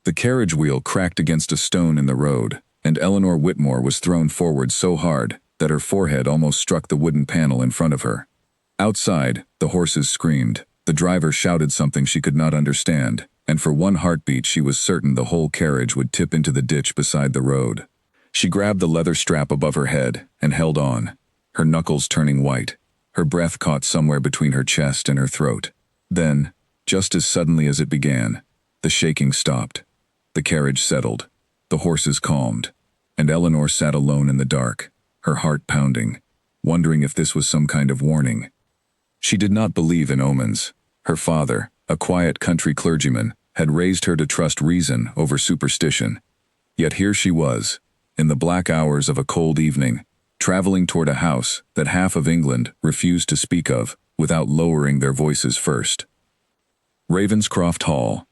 The carriage wheel cracked against a stone in the road, and Eleanor Whitmore was thrown forward so hard that her forehead almost struck the wooden panel in front of her. Outside, the horses screamed. The driver shouted something she could not understand, and for one heartbeat she was certain the whole carriage would tip into the ditch beside the road. She grabbed the leather strap above her head and held on, her knuckles turning white. Her breath caught somewhere between her chest and her throat. Then, just as suddenly as it began, the shaking stopped. The carriage settled, the horses calmed, and Eleanor sat alone in the dark, her heart pounding, wondering if this was some kind of warning. She did not believe in omens. Her father, a quiet country clergyman, had raised her to trust reason over superstition. Yet here she was, in the black hours of a cold evening, traveling toward a house that half of England refused to speak of without lowering their voices first. Ravenscroft Hall.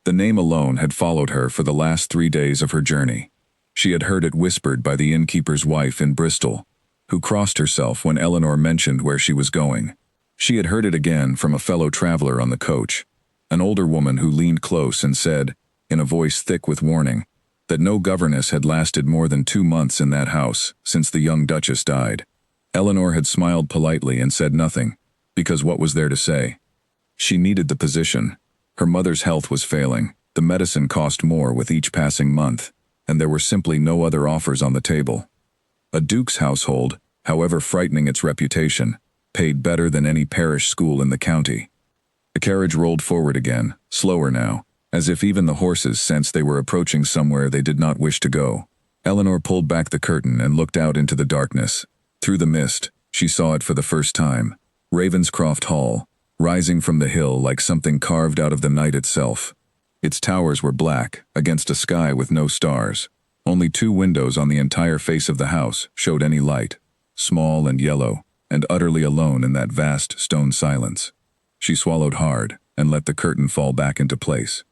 The name alone had followed her for the last 3 days of her journey. She had heard it whispered by the innkeeper's wife in Bristol, who crossed herself when Eleanor mentioned where she was going. She had heard it again from a fellow traveler on the coach, an older woman who leaned close and said, in a voice thick with warning, that no governess had lasted more than 2 months in that house since the young duchess died. Eleanor had smiled politely and said nothing, because what was there to say? She needed the position. Her mother's health was failing, the medicine cost more with each passing month, and there were simply no other offers on the table. A duke's household, however frightening its reputation, paid better than any parish school in the county. The carriage rolled forward again, slower now, as if even the horses sensed they were approaching somewhere they did not wish to go. Eleanor pulled back the curtain and looked out into the darkness. Through the mist, she saw it for the first time. Ravenscroft Hall, rising from the hill like something carved out of the night itself. Its towers were black, against a sky with no stars. Only 2 windows on the entire face of the house showed any light, small and yellow, and utterly alone in that vast stone silence. She swallowed hard and let the curtain fall back into place.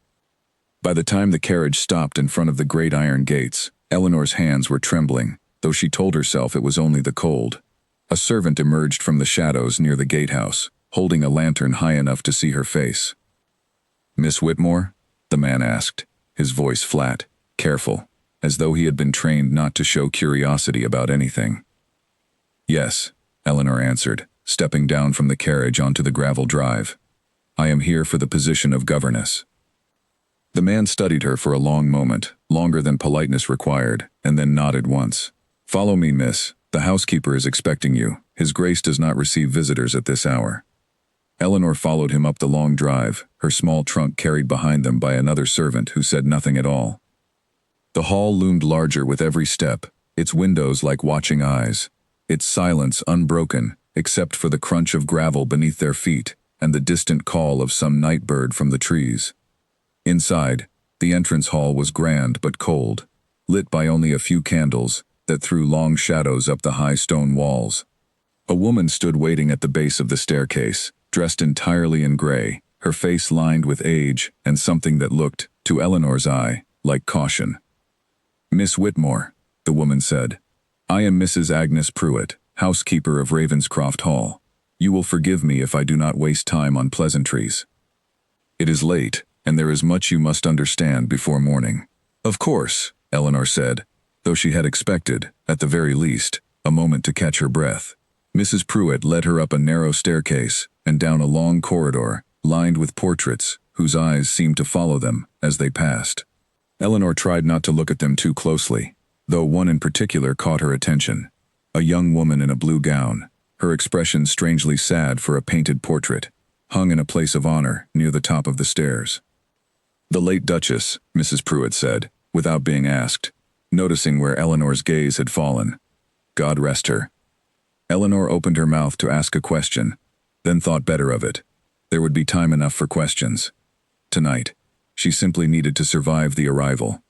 By the time the carriage stopped in front of the great iron gates, Eleanor's hands were trembling, though she told herself it was only the cold. A servant emerged from the shadows near the gatehouse, holding a lantern high enough to see her face. "Miss Whitmore?" the man asked, his voice flat, careful, as though he had been trained not to show curiosity about anything. "Yes," Eleanor answered, stepping down from the carriage onto the gravel drive. "I am here for the position of governess." The man studied her for a long moment, longer than politeness required, and then nodded once. "Follow me, miss. The housekeeper is expecting you. His Grace does not receive visitors at this hour." Eleanor followed him up the long drive, her small trunk carried behind them by another servant who said nothing at all. The hall loomed larger with every step, its windows like watching eyes, its silence unbroken except for the crunch of gravel beneath their feet and the distant call of some night bird from the trees. Inside, the entrance hall was grand but cold, lit by only a few candles that threw long shadows up the high stone walls. A woman stood waiting at the base of the staircase, dressed entirely in gray, her face lined with age and something that looked, to Eleanor's eye, like caution. "Miss Whitmore," the woman said. "I am Mrs. Agnes Pruitt, housekeeper of Ravenscroft Hall. You will forgive me if I do not waste time on pleasantries. It is late, and there is much you must understand before morning." "Of course," Eleanor said, though she had expected, at the very least, a moment to catch her breath. Mrs. Pruitt led her up a narrow staircase and down a long corridor, lined with portraits, whose eyes seemed to follow them as they passed. Eleanor tried not to look at them too closely, though one in particular caught her attention. A young woman in a blue gown, her expression strangely sad for a painted portrait, hung in a place of honor near the top of the stairs. "The late Duchess," Mrs. Pruitt said, without being asked, noticing where Eleanor's gaze had fallen. "God rest her." Eleanor opened her mouth to ask a question, then thought better of it. There would be time enough for questions. Tonight, she simply needed to survive the arrival.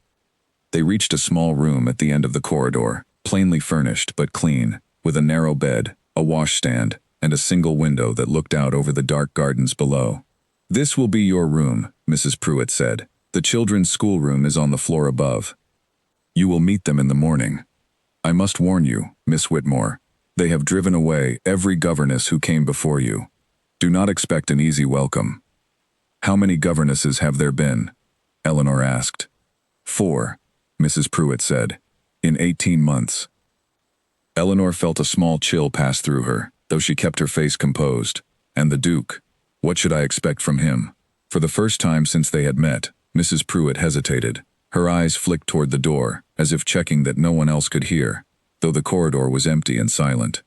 They reached a small room at the end of the corridor, plainly furnished but clean, with a narrow bed, a washstand, and a single window that looked out over the dark gardens below. "This will be your room," Mrs. Pruitt said. "The children's schoolroom is on the floor above. You will meet them in the morning. I must warn you, Miss Whitmore, they have driven away every governess who came before you. Do not expect an easy welcome." "How many governesses have there been?" Eleanor asked. 4, Mrs. Pruitt said. In 18 months. Eleanor felt a small chill pass through her, though she kept her face composed. And the Duke? What should I expect from him? For the first time since they had met, Mrs. Pruitt hesitated. Her eyes flicked toward the door, as if checking that no one else could hear, though the corridor was empty and silent.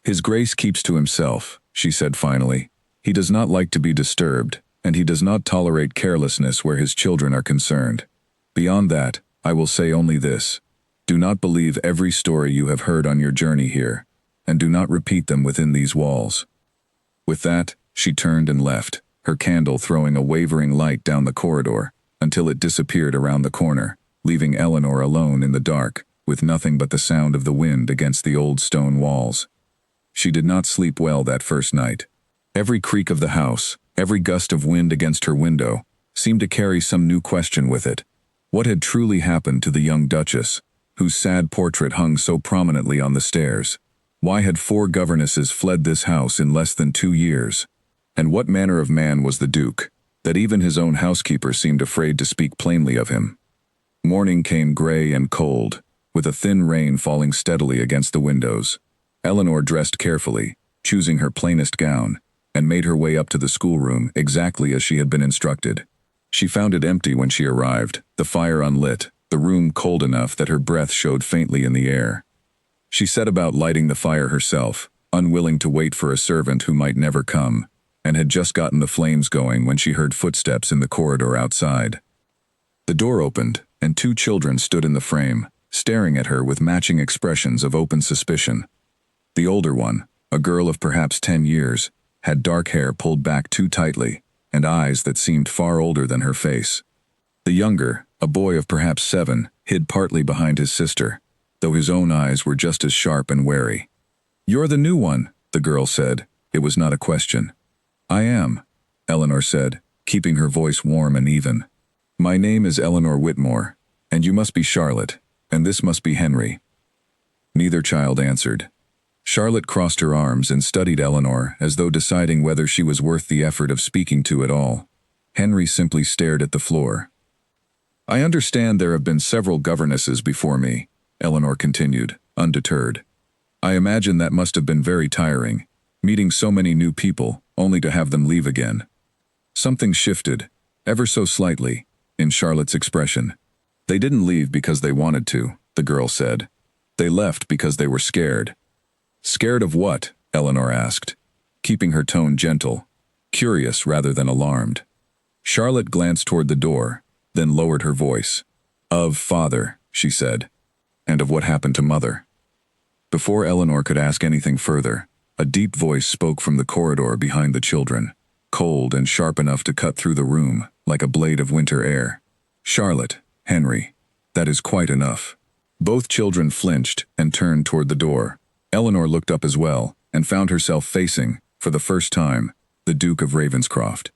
His Grace keeps to himself, she said finally. He does not like to be disturbed, and he does not tolerate carelessness where his children are concerned. Beyond that, I will say only this. Do not believe every story you have heard on your journey here, and do not repeat them within these walls. With that, she turned and left, her candle throwing a wavering light down the corridor, until it disappeared around the corner, leaving Eleanor alone in the dark, with nothing but the sound of the wind against the old stone walls. She did not sleep well that first night. Every creak of the house, every gust of wind against her window, seemed to carry some new question with it. What had truly happened to the young Duchess, whose sad portrait hung so prominently on the stairs? Why had 4 governesses fled this house in less than 2 years? And what manner of man was the Duke, that even his own housekeeper seemed afraid to speak plainly of him? Morning came gray and cold, with a thin rain falling steadily against the windows. Eleanor dressed carefully, choosing her plainest gown, and made her way up to the schoolroom exactly as she had been instructed. She found it empty when she arrived, the fire unlit, the room cold enough that her breath showed faintly in the air. She set about lighting the fire herself, unwilling to wait for a servant who might never come, and had just gotten the flames going when she heard footsteps in the corridor outside. The door opened, and 2 children stood in the frame, staring at her with matching expressions of open suspicion. The older one, a girl of perhaps 10 years, had dark hair pulled back too tightly, and eyes that seemed far older than her face. The younger, a boy of perhaps 7, hid partly behind his sister, though his own eyes were just as sharp and wary. "You're the new one," the girl said. It was not a question. "I am," Eleanor said, keeping her voice warm and even. "My name is Eleanor Whitmore, and you must be Charlotte, and this must be Henry." Neither child answered. Charlotte crossed her arms and studied Eleanor as though deciding whether she was worth the effort of speaking to at all. Henry simply stared at the floor. "I understand there have been several governesses before me," Eleanor continued, undeterred. "I imagine that must have been very tiring, meeting so many new people, only to have them leave again." Something shifted, ever so slightly, in Charlotte's expression. "They didn't leave because they wanted to," the girl said. "They left because they were scared." "Scared of what?" Eleanor asked, keeping her tone gentle, curious rather than alarmed. Charlotte glanced toward the door, then lowered her voice. "Of father," she said, "and of what happened to mother." Before Eleanor could ask anything further, a deep voice spoke from the corridor behind the children, cold and sharp enough to cut through the room like a blade of winter air. "Charlotte, Henry, that is quite enough." Both children flinched and turned toward the door. Eleanor looked up as well, and found herself facing, for the first time, the Duke of Ravenscroft.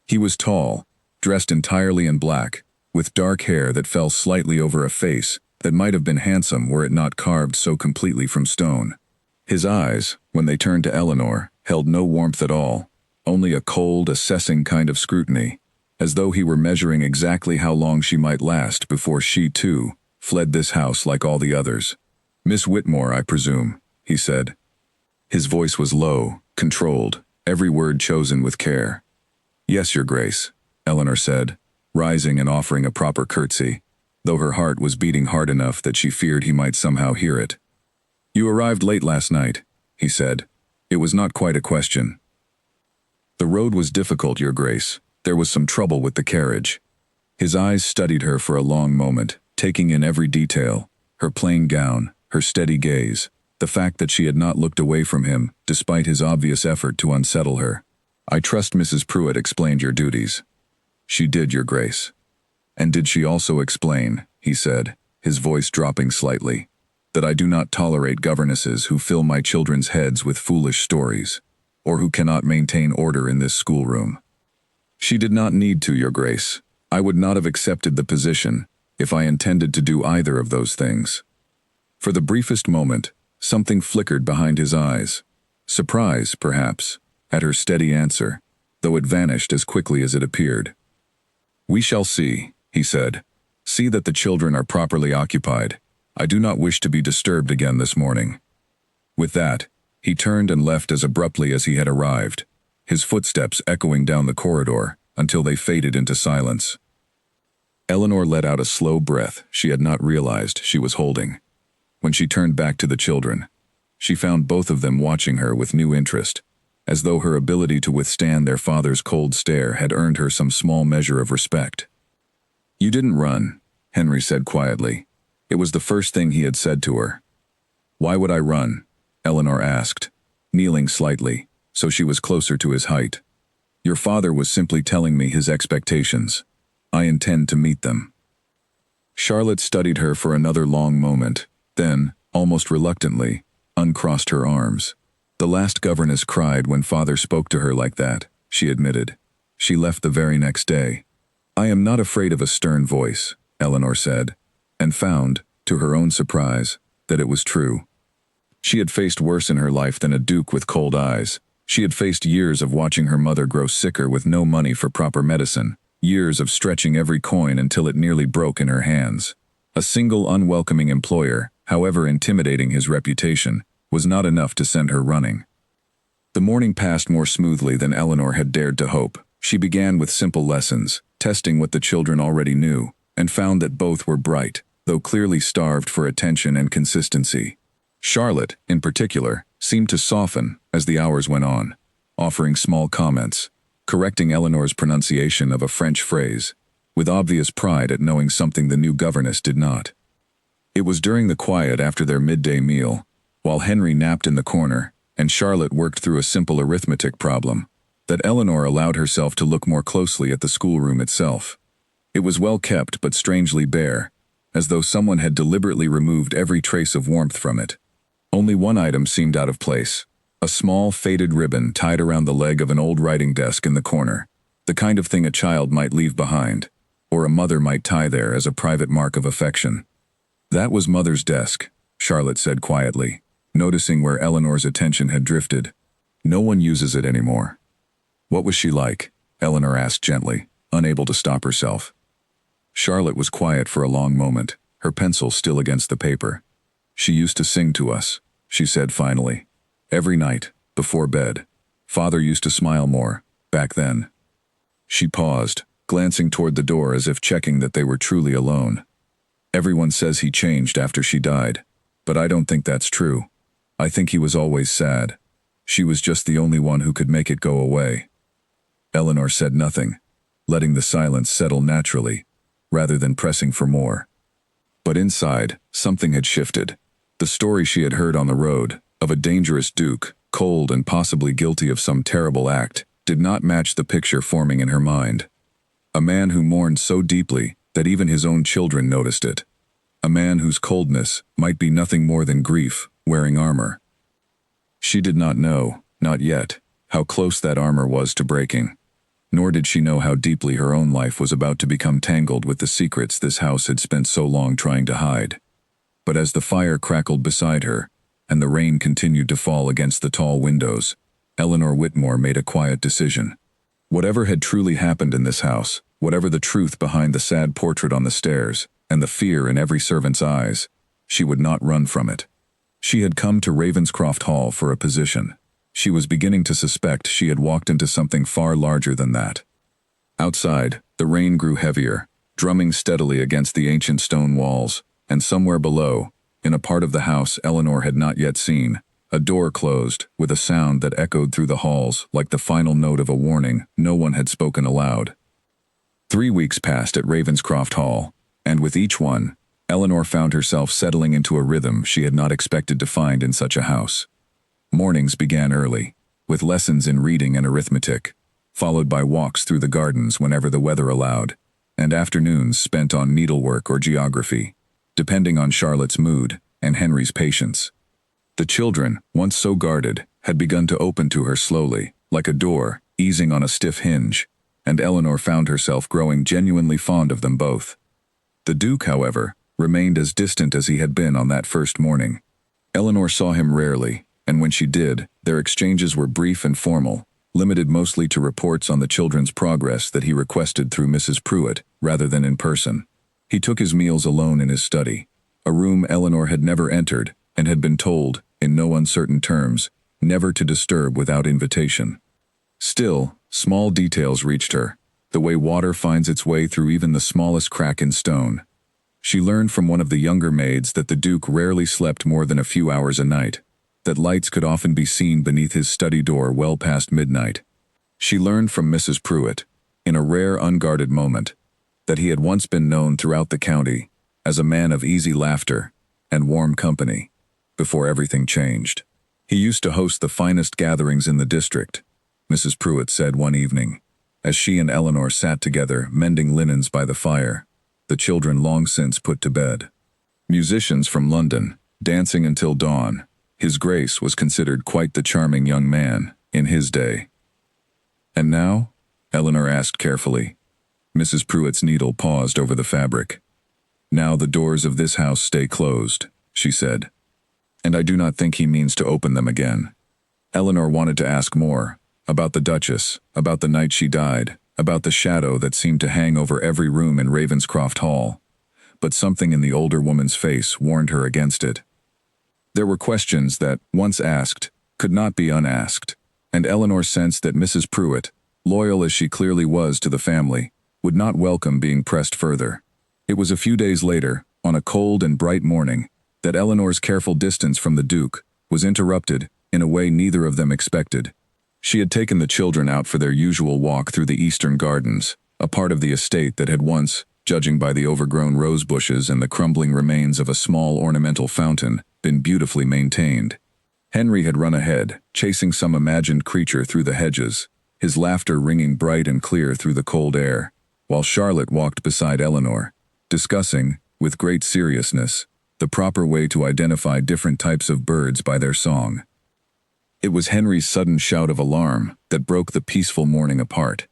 He was tall, dressed entirely in black, with dark hair that fell slightly over a face that might have been handsome were it not carved so completely from stone. His eyes, when they turned to Eleanor, held no warmth at all, only a cold, assessing kind of scrutiny, as though he were measuring exactly how long she might last before she, too, fled this house like all the others. "Miss Whitmore, I presume," he said. His voice was low, controlled, every word chosen with care. "Yes, Your Grace," Eleanor said, rising and offering a proper curtsy, though her heart was beating hard enough that she feared he might somehow hear it. "You arrived late last night," he said. "It was not quite a question." "The road was difficult, Your Grace. There was some trouble with the carriage." His eyes studied her for a long moment, taking in every detail, her plain gown, her steady gaze, the fact that she had not looked away from him, despite his obvious effort to unsettle her. "I trust Mrs. Pruitt explained your duties." "She did, Your Grace." "And did she also explain," he said, his voice dropping slightly, "that I do not tolerate governesses who fill my children's heads with foolish stories, or who cannot maintain order in this schoolroom?" "She did not need to, Your Grace. I would not have accepted the position if I intended to do either of those things." For the briefest moment, something flickered behind his eyes. Surprise, perhaps, at her steady answer, though it vanished as quickly as it appeared. "We shall see," he said. "See that the children are properly occupied. I do not wish to be disturbed again this morning." With that, he turned and left as abruptly as he had arrived, his footsteps echoing down the corridor until they faded into silence. Eleanor let out a slow breath she had not realized she was holding. When she turned back to the children, she found both of them watching her with new interest, as though her ability to withstand their father's cold stare had earned her some small measure of respect. "You didn't run," Henry said quietly. It was the first thing he had said to her. "Why would I run?" Eleanor asked, kneeling slightly, so she was closer to his height. "Your father was simply telling me his expectations. I intend to meet them." Charlotte studied her for another long moment, then, almost reluctantly, uncrossed her arms. "The last governess cried when father spoke to her like that," she admitted. "She left the very next day." "I am not afraid of a stern voice," Eleanor said, and found, to her own surprise, that it was true. She had faced worse in her life than a duke with cold eyes. She had faced years of watching her mother grow sicker with no money for proper medicine, years of stretching every coin until it nearly broke in her hands. A single unwelcoming employer, however intimidating his reputation, was not enough to send her running. The morning passed more smoothly than Eleanor had dared to hope. She began with simple lessons, testing what the children already knew, and found that both were bright, though clearly starved for attention and consistency. Charlotte, in particular, seemed to soften as the hours went on, offering small comments, correcting Eleanor's pronunciation of a French phrase, with obvious pride at knowing something the new governess did not. It was during the quiet after their midday meal, while Henry napped in the corner and Charlotte worked through a simple arithmetic problem, that Eleanor allowed herself to look more closely at the schoolroom itself. It was well kept but strangely bare, as though someone had deliberately removed every trace of warmth from it. Only one item seemed out of place, a small faded ribbon tied around the leg of an old writing desk in the corner, the kind of thing a child might leave behind, or a mother might tie there as a private mark of affection. "That was Mother's desk," Charlotte said quietly, noticing where Eleanor's attention had drifted. "No one uses it anymore." "What was she like?" Eleanor asked gently, unable to stop herself. Charlotte was quiet for a long moment, her pencil still against the paper. "She used to sing to us," she said finally. "Every night, before bed. Father used to smile more, back then." She paused, glancing toward the door as if checking that they were truly alone. "Everyone says he changed after she died, but I don't think that's true. I think he was always sad. She was just the only one who could make it go away." Eleanor said nothing, letting the silence settle naturally, rather than pressing for more. But inside, something had shifted. The story she had heard on the road, of a dangerous duke, cold and possibly guilty of some terrible act, did not match the picture forming in her mind. A man who mourned so deeply that even his own children noticed it. A man whose coldness might be nothing more than grief, wearing armor. She did not know, not yet, how close that armor was to breaking. Nor did she know how deeply her own life was about to become tangled with the secrets this house had spent so long trying to hide. But as the fire crackled beside her, and the rain continued to fall against the tall windows, Eleanor Whitmore made a quiet decision. Whatever had truly happened in this house, whatever the truth behind the sad portrait on the stairs, and the fear in every servant's eyes, she would not run from it. She had come to Ravenscroft Hall for a position. She was beginning to suspect she had walked into something far larger than that. Outside, the rain grew heavier, drumming steadily against the ancient stone walls, and somewhere below, in a part of the house Eleanor had not yet seen, a door closed with a sound that echoed through the halls like the final note of a warning no one had spoken aloud. 3 weeks passed at Ravenscroft Hall, and with each one, Eleanor found herself settling into a rhythm she had not expected to find in such a house. Mornings began early, with lessons in reading and arithmetic, followed by walks through the gardens whenever the weather allowed, and afternoons spent on needlework or geography, depending on Charlotte's mood and Henry's patience. The children, once so guarded, had begun to open to her slowly, like a door, easing on a stiff hinge, and Eleanor found herself growing genuinely fond of them both. The Duke, however, remained as distant as he had been on that first morning. Eleanor saw him rarely, and when she did, their exchanges were brief and formal, limited mostly to reports on the children's progress that he requested through Mrs. Pruitt, rather than in person. He took his meals alone in his study, a room Eleanor had never entered and had been told, in no uncertain terms, never to disturb without invitation. Still, small details reached her, the way water finds its way through even the smallest crack in stone. She learned from one of the younger maids that the Duke rarely slept more than a few hours a night, that lights could often be seen beneath his study door well past midnight. She learned from Mrs. Pruitt, in a rare unguarded moment, that he had once been known throughout the county as a man of easy laughter and warm company, before everything changed. He used to host the finest gatherings in the district, Mrs. Pruitt said one evening, as she and Eleanor sat together mending linens by the fire, the children long since put to bed. Musicians from London, dancing until dawn. His Grace was considered quite the charming young man in his day. And now? Eleanor asked carefully. Mrs. Pruitt's needle paused over the fabric. Now the doors of this house stay closed, she said. And I do not think he means to open them again. Eleanor wanted to ask more, about the Duchess, about the night she died, about the shadow that seemed to hang over every room in Ravenscroft Hall. But something in the older woman's face warned her against it. There were questions that, once asked, could not be unasked, and Eleanor sensed that Mrs. Pruitt, loyal as she clearly was to the family, would not welcome being pressed further. It was a few days later, on a cold and bright morning, that Eleanor's careful distance from the Duke was interrupted in a way neither of them expected. She had taken the children out for their usual walk through the eastern gardens, a part of the estate that had once, judging by the overgrown rose bushes and the crumbling remains of a small ornamental fountain, been beautifully maintained. Henry had run ahead, chasing some imagined creature through the hedges, his laughter ringing bright and clear through the cold air, while Charlotte walked beside Eleanor, discussing, with great seriousness, the proper way to identify different types of birds by their song. It was Henry's sudden shout of alarm that broke the peaceful morning apart.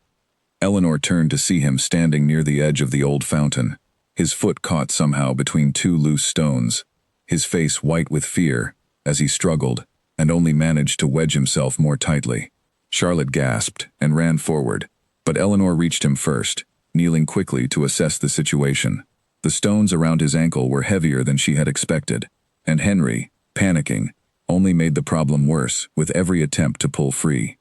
Eleanor turned to see him standing near the edge of the old fountain, his foot caught somehow between two loose stones, his face white with fear, as he struggled, and only managed to wedge himself more tightly. Charlotte gasped and ran forward, but Eleanor reached him first, kneeling quickly to assess the situation. The stones around his ankle were heavier than she had expected, and Henry, panicking, only made the problem worse with every attempt to pull free.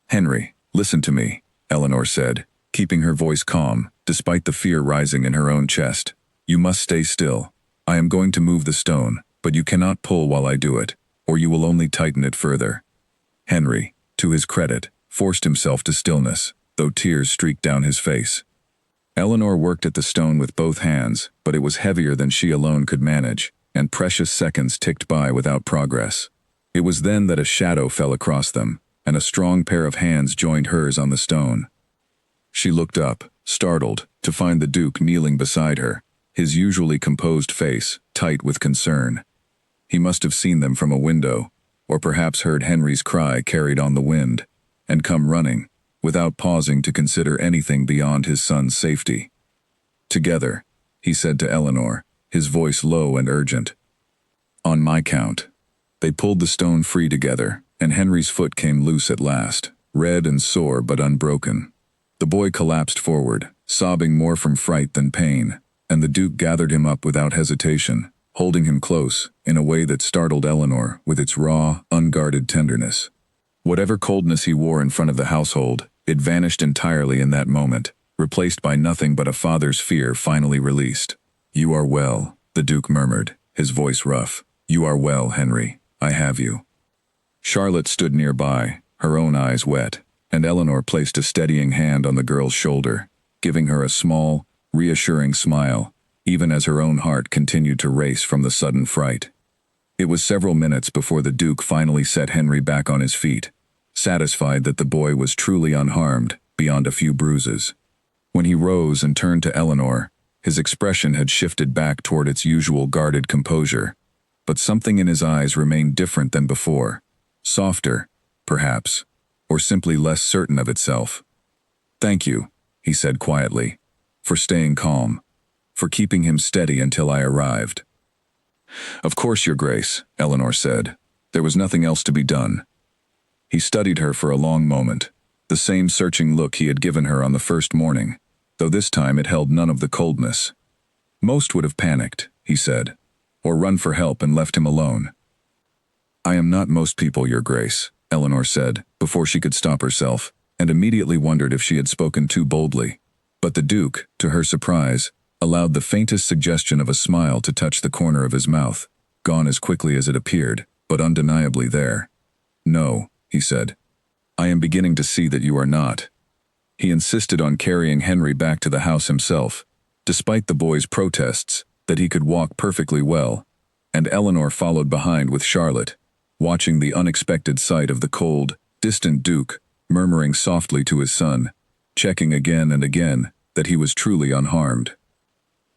"Henry, listen to me," Eleanor said, keeping her voice calm, despite the fear rising in her own chest. "You must stay still. I am going to move the stone, but you cannot pull while I do it, or you will only tighten it further." Henry, to his credit, forced himself to stillness, though tears streaked down his face. Eleanor worked at the stone with both hands, but it was heavier than she alone could manage, and precious seconds ticked by without progress. It was then that a shadow fell across them, and a strong pair of hands joined hers on the stone. She looked up, startled, to find the Duke kneeling beside her, his usually composed face tight with concern. He must have seen them from a window, or perhaps heard Henry's cry carried on the wind, and come running, without pausing to consider anything beyond his son's safety. "Together," he said to Eleanor, his voice low and urgent. "On my count." They pulled the stone free together, and Henry's foot came loose at last, red and sore but unbroken. The boy collapsed forward, sobbing more from fright than pain, and the Duke gathered him up without hesitation, holding him close, in a way that startled Eleanor with its raw, unguarded tenderness. Whatever coldness he wore in front of the household, it vanished entirely in that moment, replaced by nothing but a father's fear finally released. "You are well," the Duke murmured, his voice rough. "You are well, Henry. I have you." Charlotte stood nearby, her own eyes wet, and Eleanor placed a steadying hand on the girl's shoulder, giving her a small, reassuring smile, even as her own heart continued to race from the sudden fright. It was several minutes before the Duke finally set Henry back on his feet, satisfied that the boy was truly unharmed, beyond a few bruises. When he rose and turned to Eleanor, his expression had shifted back toward its usual guarded composure, but something in his eyes remained different than before, softer, perhaps, or simply less certain of itself. "Thank you," he said quietly, "for staying calm, for keeping him steady until I arrived." "Of course, Your Grace," Eleanor said. There was nothing else to be done. He studied her for a long moment, the same searching look he had given her on the first morning, though this time it held none of the coldness. Most would have panicked, he said, or run for help and left him alone. I am not most people, Your Grace, Eleanor said, before she could stop herself, and immediately wondered if she had spoken too boldly. But the Duke, to her surprise, allowed the faintest suggestion of a smile to touch the corner of his mouth, gone as quickly as it appeared, but undeniably there. No, he said. I am beginning to see that you are not. He insisted on carrying Henry back to the house himself, despite the boy's protests that he could walk perfectly well, and Eleanor followed behind with Charlotte, watching the unexpected sight of the cold, distant Duke, murmuring softly to his son, checking again and again that he was truly unharmed.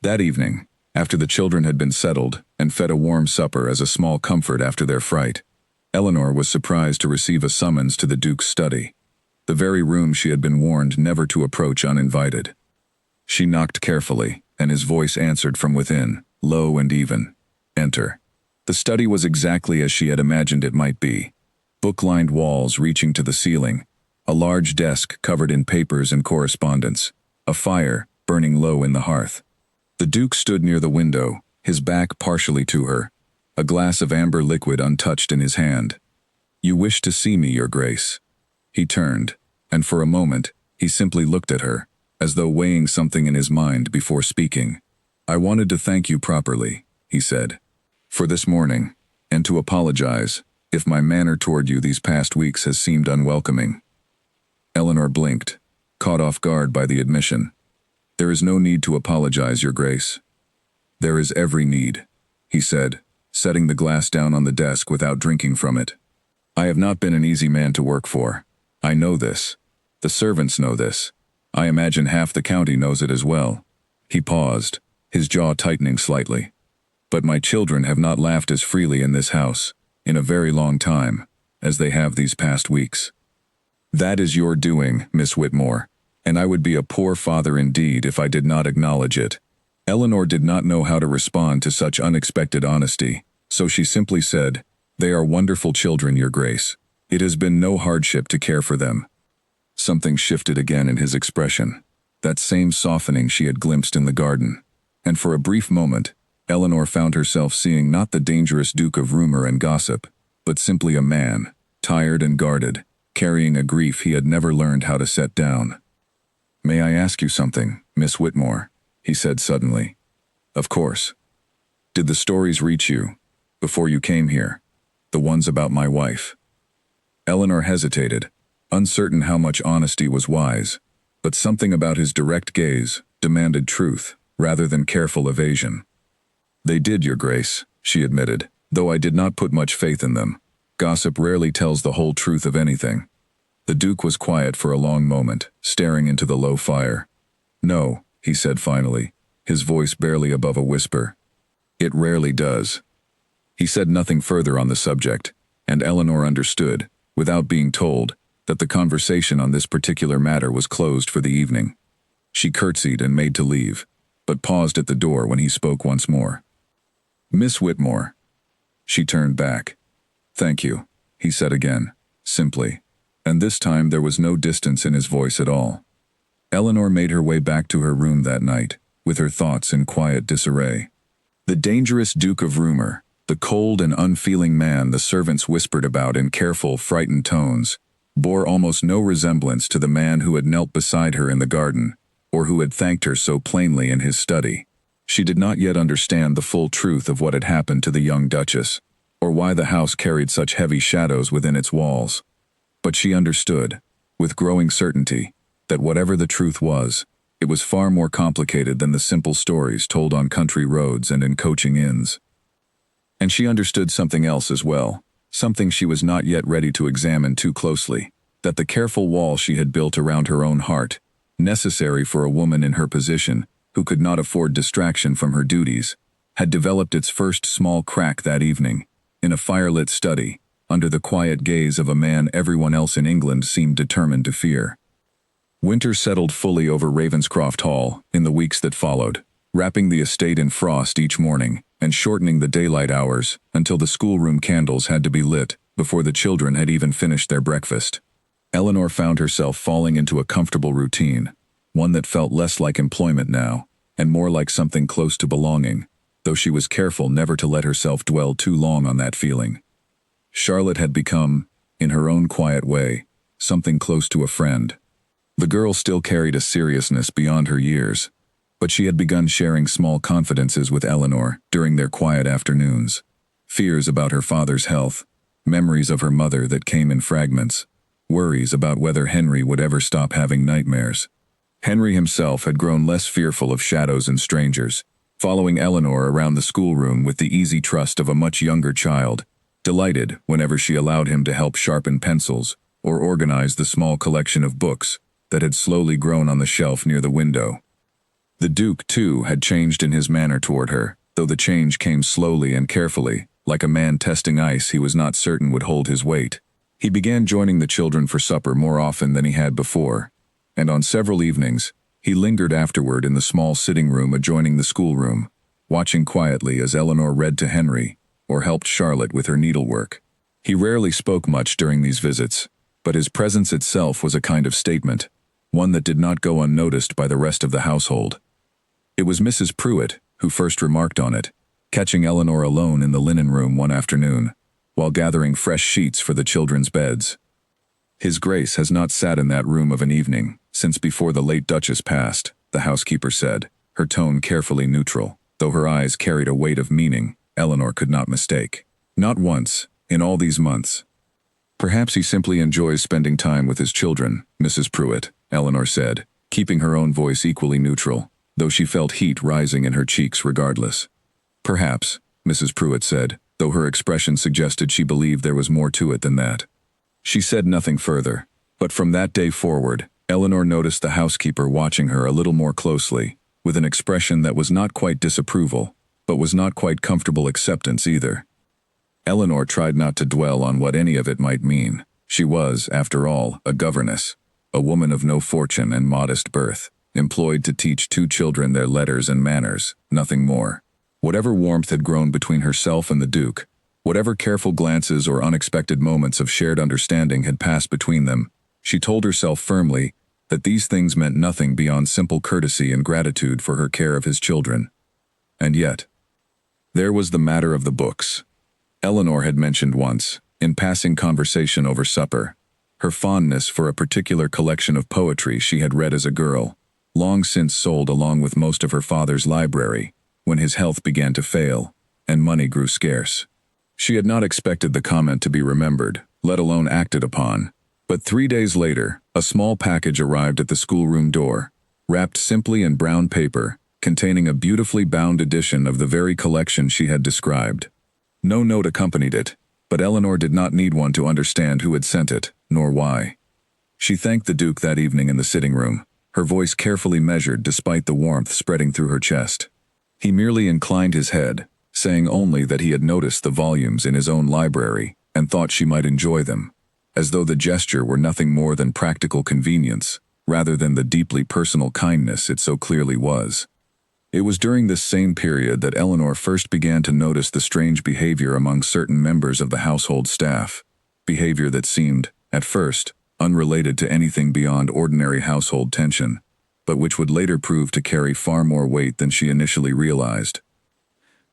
That evening, after the children had been settled and fed a warm supper as a small comfort after their fright, Eleanor was surprised to receive a summons to the Duke's study, the very room she had been warned never to approach uninvited. She knocked carefully, and his voice answered from within, low and even. Enter. The study was exactly as she had imagined it might be. Book-lined walls reaching to the ceiling, a large desk covered in papers and correspondence, a fire burning low in the hearth. The Duke stood near the window, his back partially to her, a glass of amber liquid untouched in his hand. You wish to see me, Your Grace. He turned, and for a moment, he simply looked at her, as though weighing something in his mind before speaking. I wanted to thank you properly, he said, for this morning, and to apologize if my manner toward you these past weeks has seemed unwelcoming. Eleanor blinked, caught off guard by the admission. There is no need to apologize, Your Grace. There is every need, he said, setting the glass down on the desk without drinking from it. I have not been an easy man to work for. I know this. The servants know this. I imagine half the county knows it as well. He paused, his jaw tightening slightly. But my children have not laughed as freely in this house, in a very long time, as they have these past weeks. That is your doing, Miss Whitmore, and I would be a poor father indeed if I did not acknowledge it. Eleanor did not know how to respond to such unexpected honesty, so she simply said, They are wonderful children, Your Grace. It has been no hardship to care for them. Something shifted again in his expression, that same softening she had glimpsed in the garden, and for a brief moment, Eleanor found herself seeing not the dangerous Duke of rumor and gossip, but simply a man, tired and guarded, carrying a grief he had never learned how to set down. May I ask you something, Miss Whitmore? He said suddenly. Of course. Did the stories reach you, before you came here, the ones about my wife? Eleanor hesitated, uncertain how much honesty was wise, but something about his direct gaze demanded truth rather than careful evasion. They did, Your Grace, she admitted, though I did not put much faith in them. Gossip rarely tells the whole truth of anything. The Duke was quiet for a long moment, staring into the low fire. No, he said finally, his voice barely above a whisper. It rarely does. He said nothing further on the subject, and Eleanor understood, without being told, that the conversation on this particular matter was closed for the evening. She curtsied and made to leave, but paused at the door when he spoke once more. Miss Whitmore. She turned back. Thank you, he said again, simply, and this time there was no distance in his voice at all. Eleanor made her way back to her room that night, with her thoughts in quiet disarray. The dangerous Duke of Rumor, the cold and unfeeling man the servants whispered about in careful, frightened tones, bore almost no resemblance to the man who had knelt beside her in the garden, or who had thanked her so plainly in his study. She did not yet understand the full truth of what had happened to the young Duchess, or why the house carried such heavy shadows within its walls. But she understood, with growing certainty, that whatever the truth was, it was far more complicated than the simple stories told on country roads and in coaching inns. And she understood something else as well, something she was not yet ready to examine too closely, that the careful wall she had built around her own heart, necessary for a woman in her position, who could not afford distraction from her duties, had developed its first small crack that evening, in a firelit study, under the quiet gaze of a man everyone else in England seemed determined to fear. Winter settled fully over Ravenscroft Hall in the weeks that followed, wrapping the estate in frost each morning and shortening the daylight hours until the schoolroom candles had to be lit before the children had even finished their breakfast. Eleanor found herself falling into a comfortable routine, one that felt less like employment now, and more like something close to belonging, though she was careful never to let herself dwell too long on that feeling. Charlotte had become, in her own quiet way, something close to a friend. The girl still carried a seriousness beyond her years, but she had begun sharing small confidences with Eleanor during their quiet afternoons. Fears about her father's health, memories of her mother that came in fragments, worries about whether Henry would ever stop having nightmares. Henry himself had grown less fearful of shadows and strangers, following Eleanor around the schoolroom with the easy trust of a much younger child, delighted whenever she allowed him to help sharpen pencils or organize the small collection of books that had slowly grown on the shelf near the window. The Duke, too, had changed in his manner toward her, though the change came slowly and carefully, like a man testing ice he was not certain would hold his weight. He began joining the children for supper more often than he had before, and on several evenings, he lingered afterward in the small sitting room adjoining the schoolroom, watching quietly as Eleanor read to Henry or helped Charlotte with her needlework. He rarely spoke much during these visits, but his presence itself was a kind of statement, one that did not go unnoticed by the rest of the household. It was Mrs. Pruitt who first remarked on it, catching Eleanor alone in the linen room one afternoon, while gathering fresh sheets for the children's beds. "His Grace has not sat in that room of an evening since before the late Duchess passed," the housekeeper said, her tone carefully neutral, though her eyes carried a weight of meaning Eleanor could not mistake. "Not once, in all these months." "Perhaps he simply enjoys spending time with his children, Mrs. Pruitt," Eleanor said, keeping her own voice equally neutral, though she felt heat rising in her cheeks regardless. "Perhaps," Mrs. Pruitt said, though her expression suggested she believed there was more to it than that. She said nothing further, but from that day forward, Eleanor noticed the housekeeper watching her a little more closely, with an expression that was not quite disapproval, but was not quite comfortable acceptance either. Eleanor tried not to dwell on what any of it might mean. She was, after all, a governess, a woman of no fortune and modest birth, employed to teach 2 children their letters and manners, nothing more. Whatever warmth had grown between herself and the Duke, whatever careful glances or unexpected moments of shared understanding had passed between them, she told herself firmly that these things meant nothing beyond simple courtesy and gratitude for her care of his children. And yet, there was the matter of the books. Eleanor had mentioned once, in passing conversation over supper, her fondness for a particular collection of poetry she had read as a girl, long since sold along with most of her father's library, when his health began to fail, and money grew scarce. She had not expected the comment to be remembered, let alone acted upon, but 3 days later, a small package arrived at the schoolroom door, wrapped simply in brown paper, containing a beautifully bound edition of the very collection she had described. No note accompanied it, but Eleanor did not need one to understand who had sent it, nor why. She thanked the Duke that evening in the sitting room, her voice carefully measured despite the warmth spreading through her chest. He merely inclined his head, saying only that he had noticed the volumes in his own library and thought she might enjoy them, as though the gesture were nothing more than practical convenience, rather than the deeply personal kindness it so clearly was. It was during this same period that Eleanor first began to notice the strange behavior among certain members of the household staff, behavior that seemed, at first, unrelated to anything beyond ordinary household tension, but which would later prove to carry far more weight than she initially realized.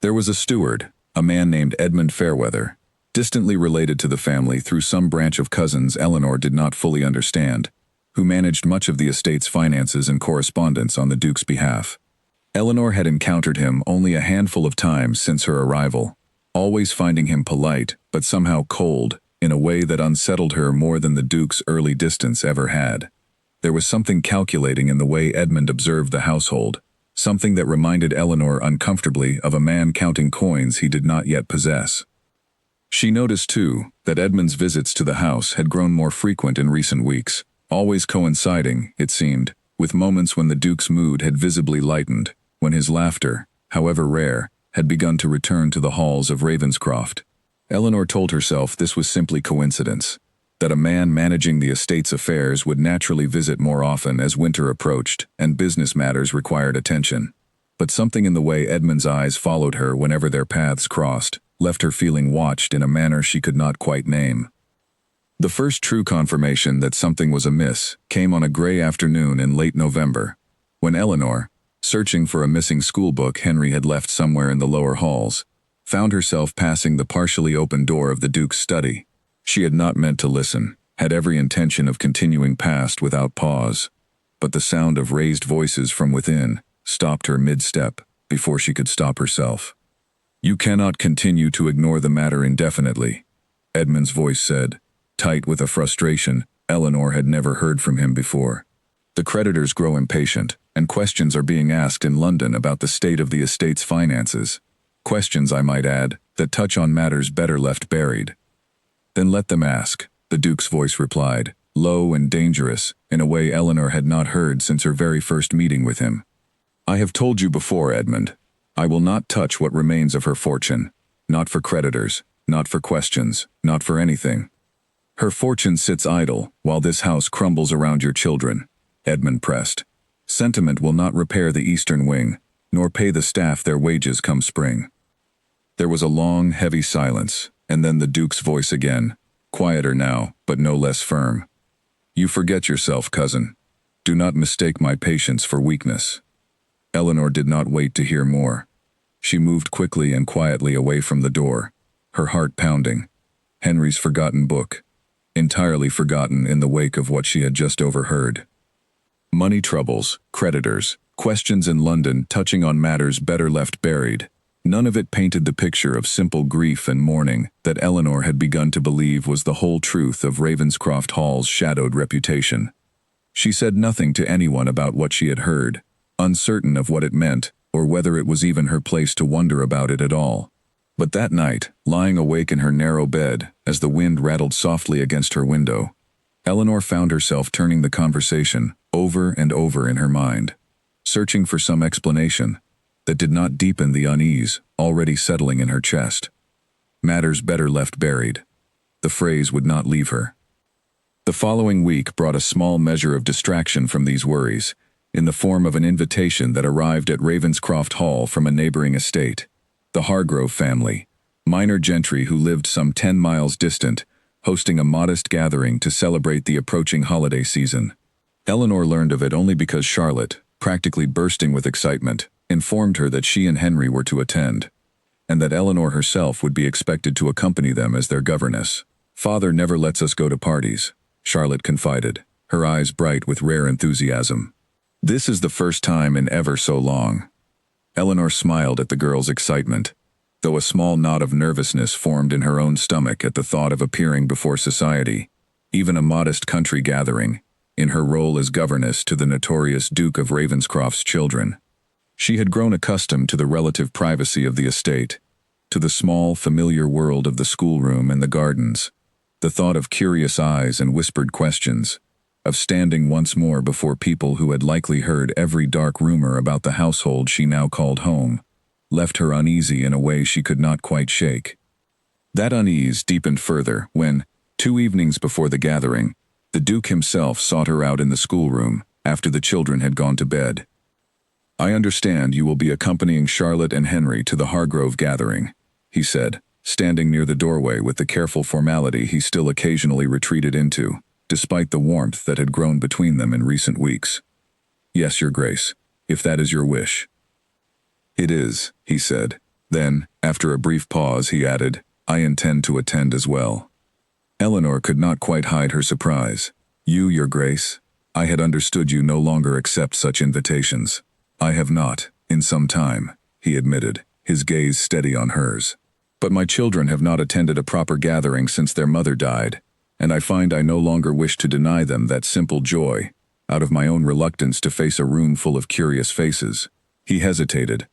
There was a steward, a man named Edmund Fairweather, distantly related to the family through some branch of cousins Eleanor did not fully understand, who managed much of the estate's finances and correspondence on the Duke's behalf. Eleanor had encountered him only a handful of times since her arrival, always finding him polite but somehow cold in a way that unsettled her more than the Duke's early distance ever had. There was something calculating in the way Edmund observed the household, something that reminded Eleanor uncomfortably of a man counting coins he did not yet possess. She noticed, too, that Edmund's visits to the house had grown more frequent in recent weeks, always coinciding, it seemed, with moments when the Duke's mood had visibly lightened, when his laughter, however rare, had begun to return to the halls of Ravenscroft. Eleanor told herself this was simply coincidence, that a man managing the estate's affairs would naturally visit more often as winter approached and business matters required attention. But something in the way Edmund's eyes followed her whenever their paths crossed left her feeling watched in a manner she could not quite name. The first true confirmation that something was amiss came on a gray afternoon in late November, when Eleanor, searching for a missing schoolbook Henry had left somewhere in the lower halls, found herself passing the partially open door of the Duke's study. She had not meant to listen, had every intention of continuing past without pause, but the sound of raised voices from within stopped her mid-step before she could stop herself. "You cannot continue to ignore the matter indefinitely," Edmund's voice said, tight with a frustration Eleanor had never heard from him before. "The creditors grow impatient, and questions are being asked in London about the state of the estate's finances. Questions, I might add, that touch on matters better left buried." "Then let them ask," the Duke's voice replied, low and dangerous, in a way Eleanor had not heard since her very first meeting with him. "I have told you before, Edmund. I will not touch what remains of her fortune. Not for creditors, not for questions, not for anything. Her fortune sits idle while this house crumbles around your children," Edmund pressed. "Sentiment will not repair the Eastern Wing, nor pay the staff their wages come spring." There was a long, heavy silence, and then the Duke's voice again, quieter now, but no less firm. "You forget yourself, cousin. Do not mistake my patience for weakness." Eleanor did not wait to hear more. She moved quickly and quietly away from the door, her heart pounding. Henry's forgotten book, entirely forgotten in the wake of what she had just overheard. Money troubles, creditors, questions in London touching on matters better left buried. None of it painted the picture of simple grief and mourning that Eleanor had begun to believe was the whole truth of Ravenscroft Hall's shadowed reputation. She said nothing to anyone about what she had heard, uncertain of what it meant or whether it was even her place to wonder about it at all. But that night, lying awake in her narrow bed as the wind rattled softly against her window, Eleanor found herself turning the conversation over and over in her mind, searching for some explanation that did not deepen the unease already settling in her chest. Matters better left buried. The phrase would not leave her. The following week brought a small measure of distraction from these worries, in the form of an invitation that arrived at Ravenscroft Hall from a neighboring estate. The Hargrove family, minor gentry who lived some 10 miles distant, hosting a modest gathering to celebrate the approaching holiday season. Eleanor learned of it only because Charlotte, practically bursting with excitement, informed her that she and Henry were to attend, and that Eleanor herself would be expected to accompany them as their governess. "Father never lets us go to parties," Charlotte confided, her eyes bright with rare enthusiasm. "This is the first time in ever so long." Eleanor smiled at the girl's excitement, though a small knot of nervousness formed in her own stomach at the thought of appearing before society, even a modest country gathering, in her role as governess to the notorious Duke of Ravenscroft's children. She had grown accustomed to the relative privacy of the estate, to the small, familiar world of the schoolroom and the gardens. The thought of curious eyes and whispered questions, of standing once more before people who had likely heard every dark rumor about the household she now called home, left her uneasy in a way she could not quite shake. That unease deepened further when, 2 evenings before the gathering, the Duke himself sought her out in the schoolroom after the children had gone to bed. "I understand you will be accompanying Charlotte and Henry to the Hargrove gathering," he said, standing near the doorway with the careful formality he still occasionally retreated into, despite the warmth that had grown between them in recent weeks. "Yes, Your Grace, if that is your wish." "It is," he said. Then, after a brief pause, he added, "I intend to attend as well." Eleanor could not quite hide her surprise. "You, Your Grace? I had understood you no longer accept such invitations." "I have not, in some time," he admitted, his gaze steady on hers. "But my children have not attended a proper gathering since their mother died, and I find I no longer wish to deny them that simple joy, out of my own reluctance to face a room full of curious faces." He hesitated,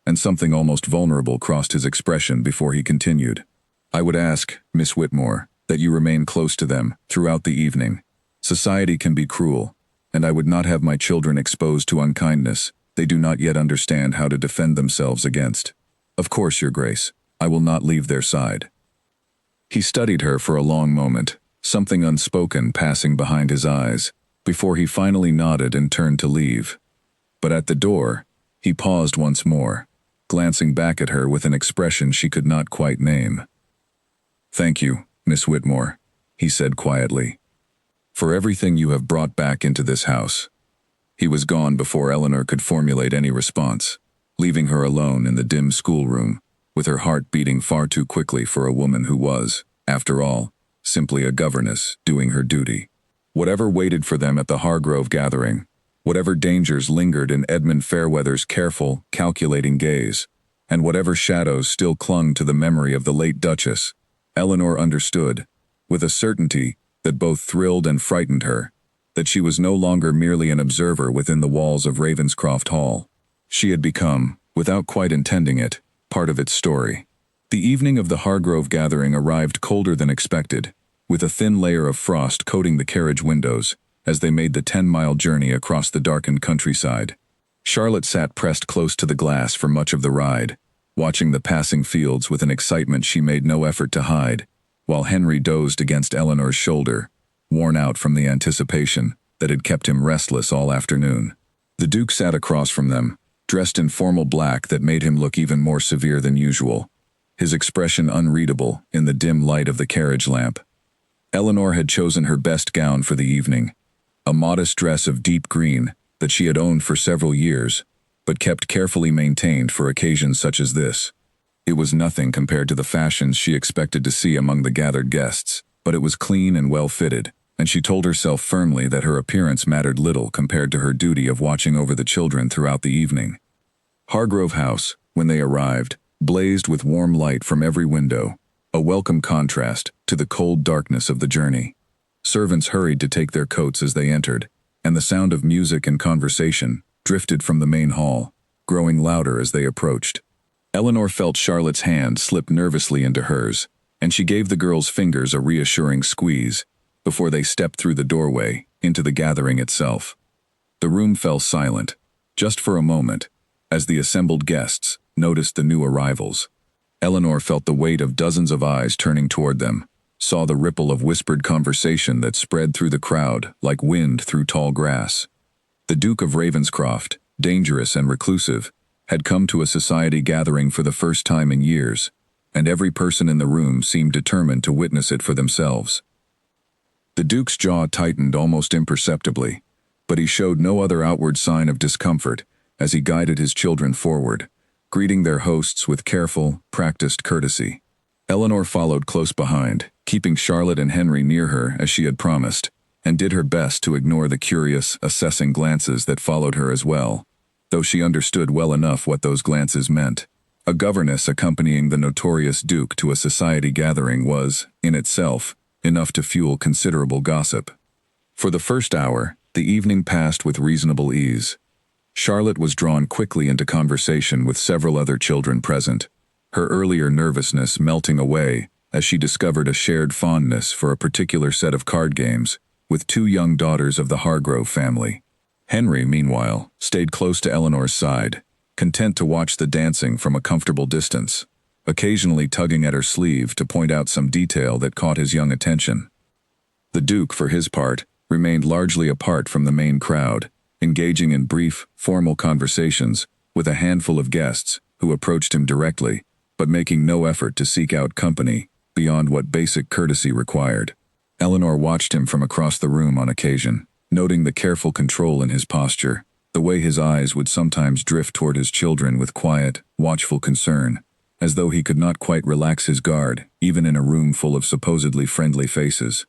and something almost vulnerable crossed his expression before he continued. "I would ask, Miss Whitmore, that you remain close to them throughout the evening. Society can be cruel, and I would not have my children exposed to unkindness they do not yet understand how to defend themselves against. Of course, Your Grace, I will not leave their side." He studied her for a long moment, something unspoken passing behind his eyes, before he finally nodded and turned to leave. But at the door, he paused once more, glancing back at her with an expression she could not quite name. "Thank you, Miss Whitmore," he said quietly. "For everything you have brought back into this house." He was gone before Eleanor could formulate any response, leaving her alone in the dim schoolroom, with her heart beating far too quickly for a woman who was, after all, simply a governess doing her duty. Whatever waited for them at the Hargrove gathering, whatever dangers lingered in Edmund Fairweather's careful, calculating gaze, and whatever shadows still clung to the memory of the late Duchess, Eleanor understood, with a certainty that both thrilled and frightened her, that she was no longer merely an observer within the walls of Ravenscroft Hall. She had become, without quite intending it, part of its story. The evening of the Hargrove gathering arrived colder than expected, with a thin layer of frost coating the carriage windows as they made the 10-mile journey across the darkened countryside. Charlotte sat pressed close to the glass for much of the ride, watching the passing fields with an excitement she made no effort to hide, while Henry dozed against Eleanor's shoulder, worn out from the anticipation that had kept him restless all afternoon. The Duke sat across from them, dressed in formal black that made him look even more severe than usual, his expression unreadable in the dim light of the carriage lamp. Eleanor had chosen her best gown for the evening, a modest dress of deep green that she had owned for several years, but kept carefully maintained for occasions such as this. It was nothing compared to the fashions she expected to see among the gathered guests, but it was clean and well-fitted, and she told herself firmly that her appearance mattered little compared to her duty of watching over the children throughout the evening. Hargrove House, when they arrived, blazed with warm light from every window, a welcome contrast to the cold darkness of the journey. Servants hurried to take their coats as they entered, and the sound of music and conversation drifted from the main hall, growing louder as they approached. Eleanor felt Charlotte's hand slip nervously into hers, and she gave the girl's fingers a reassuring squeeze before they stepped through the doorway into the gathering itself. The room fell silent, just for a moment, as the assembled guests noticed the new arrivals. Eleanor felt the weight of dozens of eyes turning toward them, saw the ripple of whispered conversation that spread through the crowd like wind through tall grass. The Duke of Ravenscroft, dangerous and reclusive, had come to a society gathering for the first time in years, and every person in the room seemed determined to witness it for themselves. The Duke's jaw tightened almost imperceptibly, but he showed no other outward sign of discomfort as he guided his children forward, greeting their hosts with careful, practiced courtesy. Eleanor followed close behind, keeping Charlotte and Henry near her as she had promised, and did her best to ignore the curious, assessing glances that followed her as well, though she understood well enough what those glances meant. A governess accompanying the notorious Duke to a society gathering was, in itself, enough to fuel considerable gossip. For the first hour, the evening passed with reasonable ease. Charlotte was drawn quickly into conversation with several other children present, her earlier nervousness melting away as she discovered a shared fondness for a particular set of card games with two young daughters of the Hargrove family. Henry, meanwhile, stayed close to Eleanor's side, content to watch the dancing from a comfortable distance, occasionally tugging at her sleeve to point out some detail that caught his young attention. The Duke, for his part, remained largely apart from the main crowd, engaging in brief, formal conversations with a handful of guests who approached him directly, but making no effort to seek out company beyond what basic courtesy required. Eleanor watched him from across the room on occasion, noting the careful control in his posture, the way his eyes would sometimes drift toward his children with quiet, watchful concern, as though he could not quite relax his guard, even in a room full of supposedly friendly faces.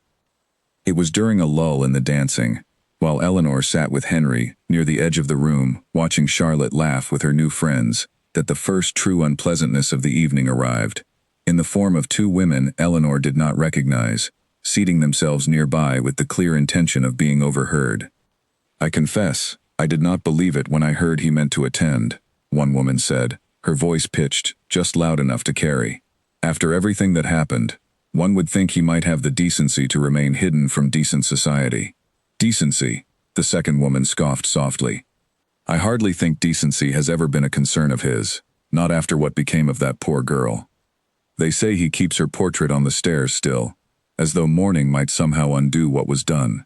It was during a lull in the dancing, while Eleanor sat with Henry near the edge of the room, watching Charlotte laugh with her new friends, that the first true unpleasantness of the evening arrived, in the form of two women Eleanor did not recognize, seating themselves nearby with the clear intention of being overheard. "I confess, I did not believe it when I heard he meant to attend," one woman said, her voice pitched just loud enough to carry. "After everything that happened, one would think he might have the decency to remain hidden from decent society." "Decency," the second woman scoffed softly. "I hardly think decency has ever been a concern of his, not after what became of that poor girl. They say he keeps her portrait on the stairs still, as though mourning might somehow undo what was done,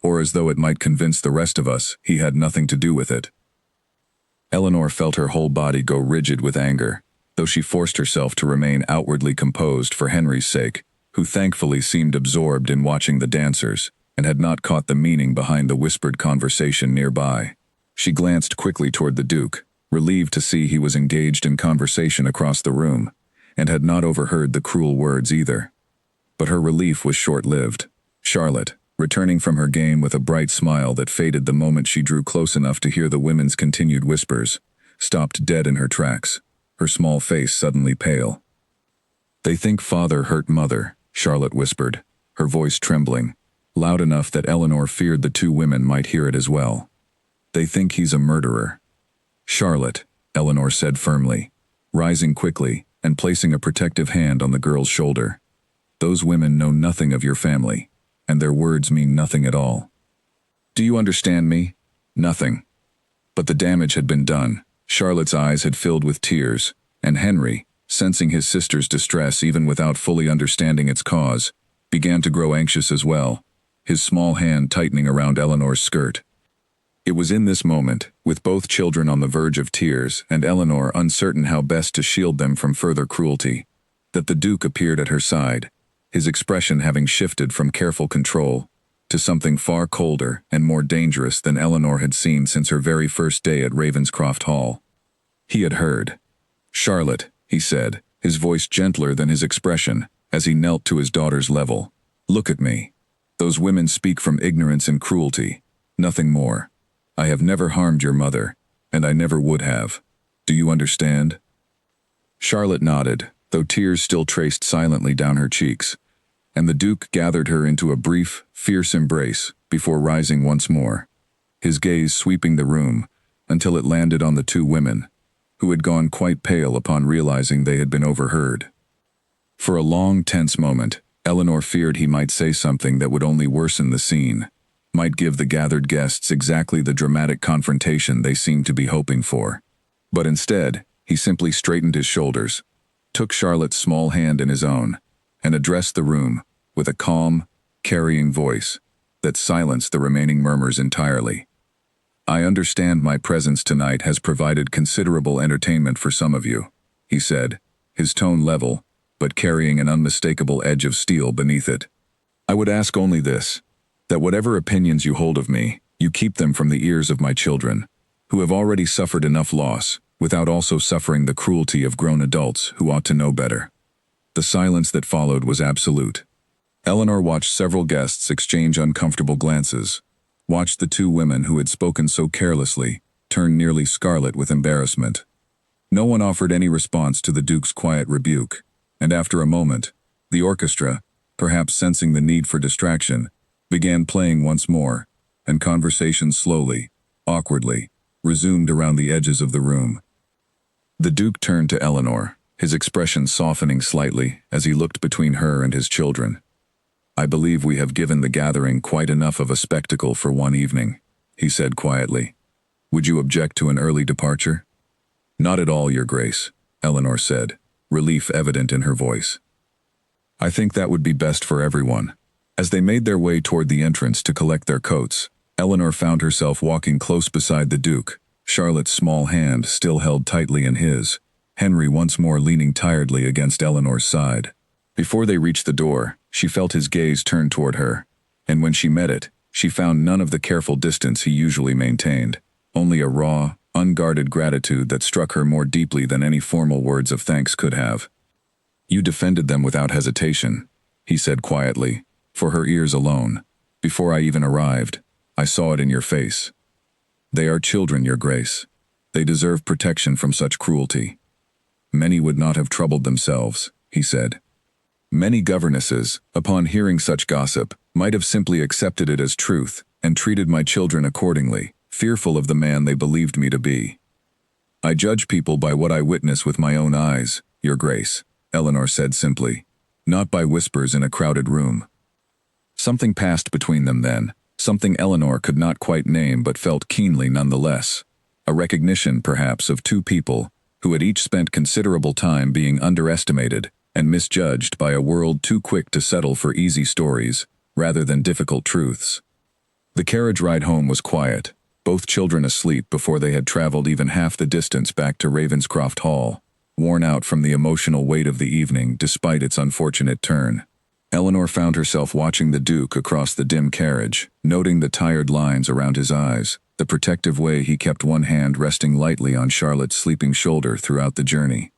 or as though it might convince the rest of us he had nothing to do with it." Eleanor felt her whole body go rigid with anger, though she forced herself to remain outwardly composed for Henry's sake, who thankfully seemed absorbed in watching the dancers and had not caught the meaning behind the whispered conversation nearby. She glanced quickly toward the Duke, relieved to see he was engaged in conversation across the room, and had not overheard the cruel words either. But her relief was short-lived. Charlotte, returning from her game with a bright smile that faded the moment she drew close enough to hear the women's continued whispers, stopped dead in her tracks, her small face suddenly pale. "They think father hurt mother," Charlotte whispered, her voice trembling, loud enough that Eleanor feared the two women might hear it as well. "They think he's a murderer." "Charlotte," Eleanor said firmly, rising quickly and placing a protective hand on the girl's shoulder. "Those women know nothing of your family, and their words mean nothing at all. Do you understand me? Nothing." But the damage had been done. Charlotte's eyes had filled with tears, and Henry, sensing his sister's distress even without fully understanding its cause, began to grow anxious as well, his small hand tightening around Eleanor's skirt. It was in this moment, with both children on the verge of tears and Eleanor uncertain how best to shield them from further cruelty, that the Duke appeared at her side, his expression having shifted from careful control to something far colder and more dangerous than Eleanor had seen since her very first day at Ravenscroft Hall. He had heard. "Charlotte," he said, his voice gentler than his expression, as he knelt to his daughter's level. "Look at me. Those women speak from ignorance and cruelty, nothing more. I have never harmed your mother, and I never would have. Do you understand?" Charlotte nodded, though tears still traced silently down her cheeks, and the Duke gathered her into a brief, fierce embrace before rising once more, his gaze sweeping the room until it landed on the two women, who had gone quite pale upon realizing they had been overheard. For a long, tense moment, Eleanor feared he might say something that would only worsen the scene, might give the gathered guests exactly the dramatic confrontation they seemed to be hoping for. But instead, he simply straightened his shoulders, took Charlotte's small hand in his own, and addressed the room with a calm, carrying voice that silenced the remaining murmurs entirely. "I understand my presence tonight has provided considerable entertainment for some of you," he said, his tone level, but carrying an unmistakable edge of steel beneath it. "I would ask only this, that whatever opinions you hold of me, you keep them from the ears of my children, who have already suffered enough loss, without also suffering the cruelty of grown adults who ought to know better." The silence that followed was absolute. Eleanor watched several guests exchange uncomfortable glances, watched the two women who had spoken so carelessly turn nearly scarlet with embarrassment. No one offered any response to the Duke's quiet rebuke, and after a moment, the orchestra, perhaps sensing the need for distraction, began playing once more, and conversation slowly, awkwardly, resumed around the edges of the room. The Duke turned to Eleanor, his expression softening slightly as he looked between her and his children. "I believe we have given the gathering quite enough of a spectacle for one evening," he said quietly. "Would you object to an early departure?" "Not at all, Your Grace," Eleanor said, relief evident in her voice. "I think that would be best for everyone." As they made their way toward the entrance to collect their coats, Eleanor found herself walking close beside the Duke, Charlotte's small hand still held tightly in his, Henry once more leaning tiredly against Eleanor's side. Before they reached the door, she felt his gaze turn toward her, and when she met it, she found none of the careful distance he usually maintained, only a raw, unguarded gratitude that struck her more deeply than any formal words of thanks could have. "You defended them without hesitation," he said quietly, for her ears alone. "Before I even arrived, I saw it in your face. They are children, Your Grace. They deserve protection from such cruelty. Many would not have troubled themselves," he said. "Many governesses, upon hearing such gossip, might have simply accepted it as truth and treated my children accordingly, fearful of the man they believed me to be. I judge people by what I witness with my own eyes, Your Grace," Eleanor said simply, "not by whispers in a crowded room." Something passed between them then, something Eleanor could not quite name but felt keenly nonetheless. A recognition, perhaps, of two people who had each spent considerable time being underestimated and misjudged by a world too quick to settle for easy stories rather than difficult truths. The carriage ride home was quiet, both children asleep before they had traveled even half the distance back to Ravenscroft Hall, worn out from the emotional weight of the evening despite its unfortunate turn. Eleanor found herself watching the Duke across the dim carriage, noting the tired lines around his eyes, the protective way he kept one hand resting lightly on Charlotte's sleeping shoulder throughout the journey.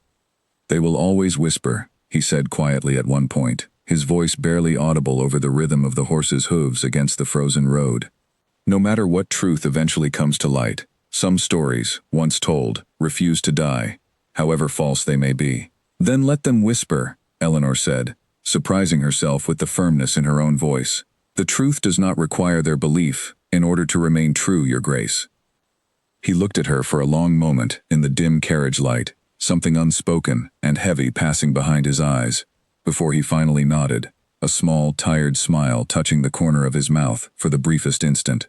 "They will always whisper," he said quietly at one point, his voice barely audible over the rhythm of the horse's hooves against the frozen road. "No matter what truth eventually comes to light, some stories, once told, refuse to die, however false they may be." "Then let them whisper," Eleanor said, surprising herself with the firmness in her own voice. "The truth does not require their belief in order to remain true, Your Grace." He looked at her for a long moment in the dim carriage light, something unspoken and heavy passing behind his eyes, before he finally nodded, a small, tired smile touching the corner of his mouth for the briefest instant.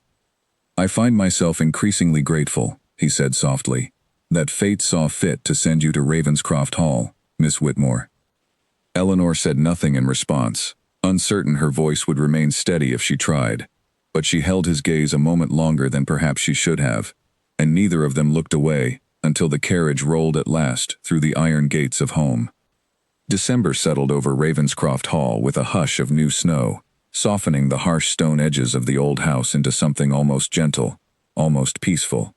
"I find myself increasingly grateful," he said softly, "that fate saw fit to send you to Ravenscroft Hall, Miss Whitmore." Eleanor said nothing in response, uncertain her voice would remain steady if she tried, but she held his gaze a moment longer than perhaps she should have, and neither of them looked away until the carriage rolled at last through the iron gates of home. December settled over Ravenscroft Hall with a hush of new snow, softening the harsh stone edges of the old house into something almost gentle, almost peaceful.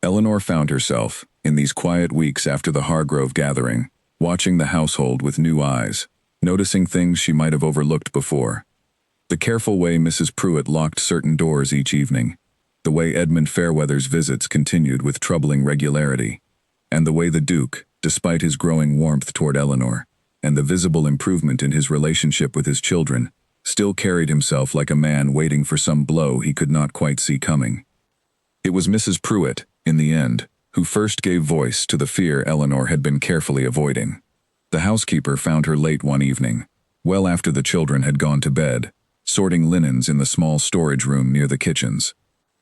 Eleanor found herself, in these quiet weeks after the Hargrove gathering, watching the household with new eyes, noticing things she might have overlooked before. The careful way Mrs. Pruitt locked certain doors each evening, the way Edmund Fairweather's visits continued with troubling regularity, and the way the Duke, despite his growing warmth toward Eleanor, and the visible improvement in his relationship with his children, still carried himself like a man waiting for some blow he could not quite see coming. It was Mrs. Pruitt, in the end, who first gave voice to the fear Eleanor had been carefully avoiding. The housekeeper found her late one evening, well after the children had gone to bed, sorting linens in the small storage room near the kitchens.